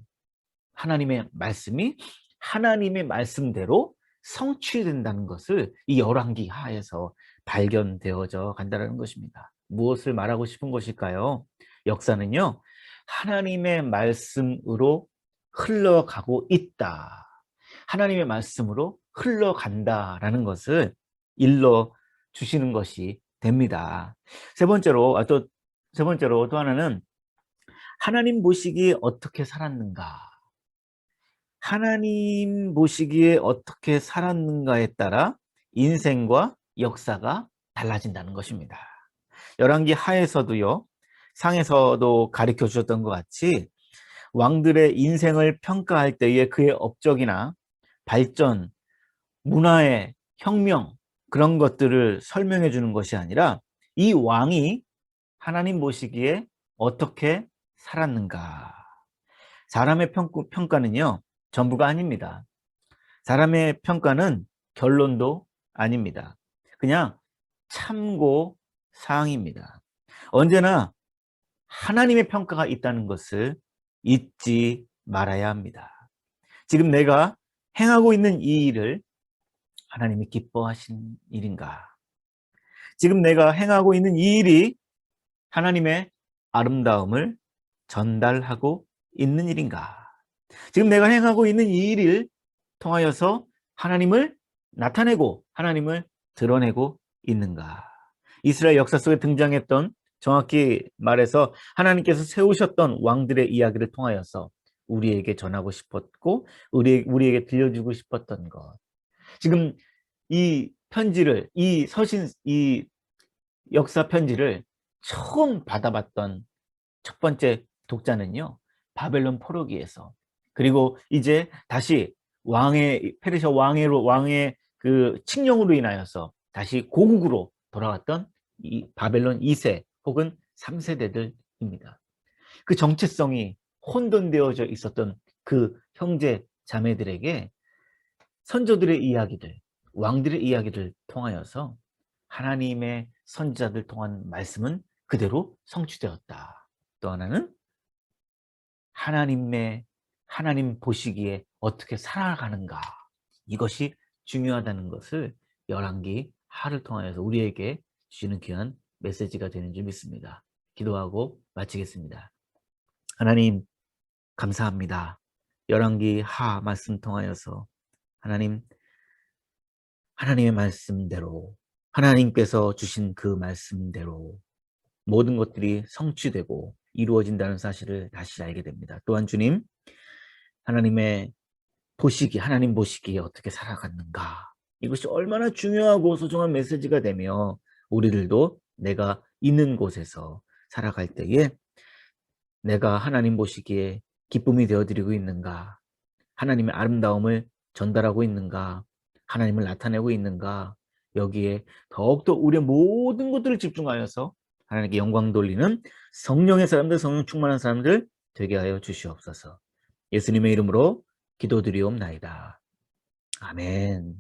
하나님의 말씀이 하나님의 말씀대로 성취된다는 것을 이 열왕기하에서 발견되어져 간다는 것입니다. 무엇을 말하고 싶은 것일까요? 역사는요 하나님의 말씀으로 흘러가고 있다. 하나님의 말씀으로 흘러간다라는 것을 일러주시는 것이 됩니다. 세 번째로 또 하나는 하나님 보시기에 어떻게 살았는가? 하나님 보시기에 어떻게 살았는가에 따라 인생과 역사가 달라진다는 것입니다. 열왕기 하에서도요, 상에서도 가르쳐 주셨던 것 같이 왕들의 인생을 평가할 때에 그의 업적이나 발전, 문화의 혁명 그런 것들을 설명해 주는 것이 아니라 이 왕이 하나님 보시기에 어떻게 살았는가. 사람의 평가는요 전부가 아닙니다. 사람의 평가는 결론도 아닙니다. 그냥 참고 사항입니다. 언제나 하나님의 평가가 있다는 것을 잊지 말아야 합니다. 지금 내가 행하고 있는 이 일을 하나님이 기뻐하신 일인가? 지금 내가 행하고 있는 이 일이 하나님의 아름다움을 전달하고 있는 일인가? 지금 내가 행하고 있는 이 일을 통하여서 하나님을 나타내고 하나님을 드러내고 있는가? 이스라엘 역사 속에 등장했던 정확히 말해서 하나님께서 세우셨던 왕들의 이야기를 통하여서 우리에게 전하고 싶었고 우리에게 들려주고 싶었던 것. 지금 이 편지를, 이 역사 편지를 처음 받아봤던 첫 번째 독자는요, 바벨론 포로기에서, 그리고 이제 다시 페르시아 왕의 그 칙령으로 인하여서 다시 고국으로 돌아왔던 이 바벨론 2세 혹은 3세대들입니다. 그 정체성이 혼돈되어져 있었던 그 형제 자매들에게 선조들의 이야기들, 왕들의 이야기를 통하여서 하나님의 선지자들 통한 말씀은 그대로 성취되었다. 또 하나는 하나님 보시기에 어떻게 살아가는가, 이것이 중요하다는 것을 열왕기 하를 통하여서 우리에게 주시는 귀한 메시지가 되는 줄 믿습니다. 기도하고 마치겠습니다. 하나님 감사합니다. 열왕기 하 말씀 통하여서 하나님의 말씀대로, 하나님께서 주신 그 말씀대로 모든 것들이 성취되고 이루어진다는 사실을 다시 알게 됩니다. 또한 주님, 하나님 보시기에 어떻게 살아갔는가, 이것이 얼마나 중요하고 소중한 메시지가 되며 우리들도 내가 있는 곳에서 살아갈 때에 내가 하나님 보시기에 기쁨이 되어드리고 있는가, 하나님의 아름다움을 전달하고 있는가, 하나님을 나타내고 있는가, 여기에 더욱더 우리의 모든 것들을 집중하여서 하나님께 영광 돌리는 성령의 사람들, 성령 충만한 사람들 되게 하여 주시옵소서. 예수님의 이름으로 기도드리옵나이다. 아멘.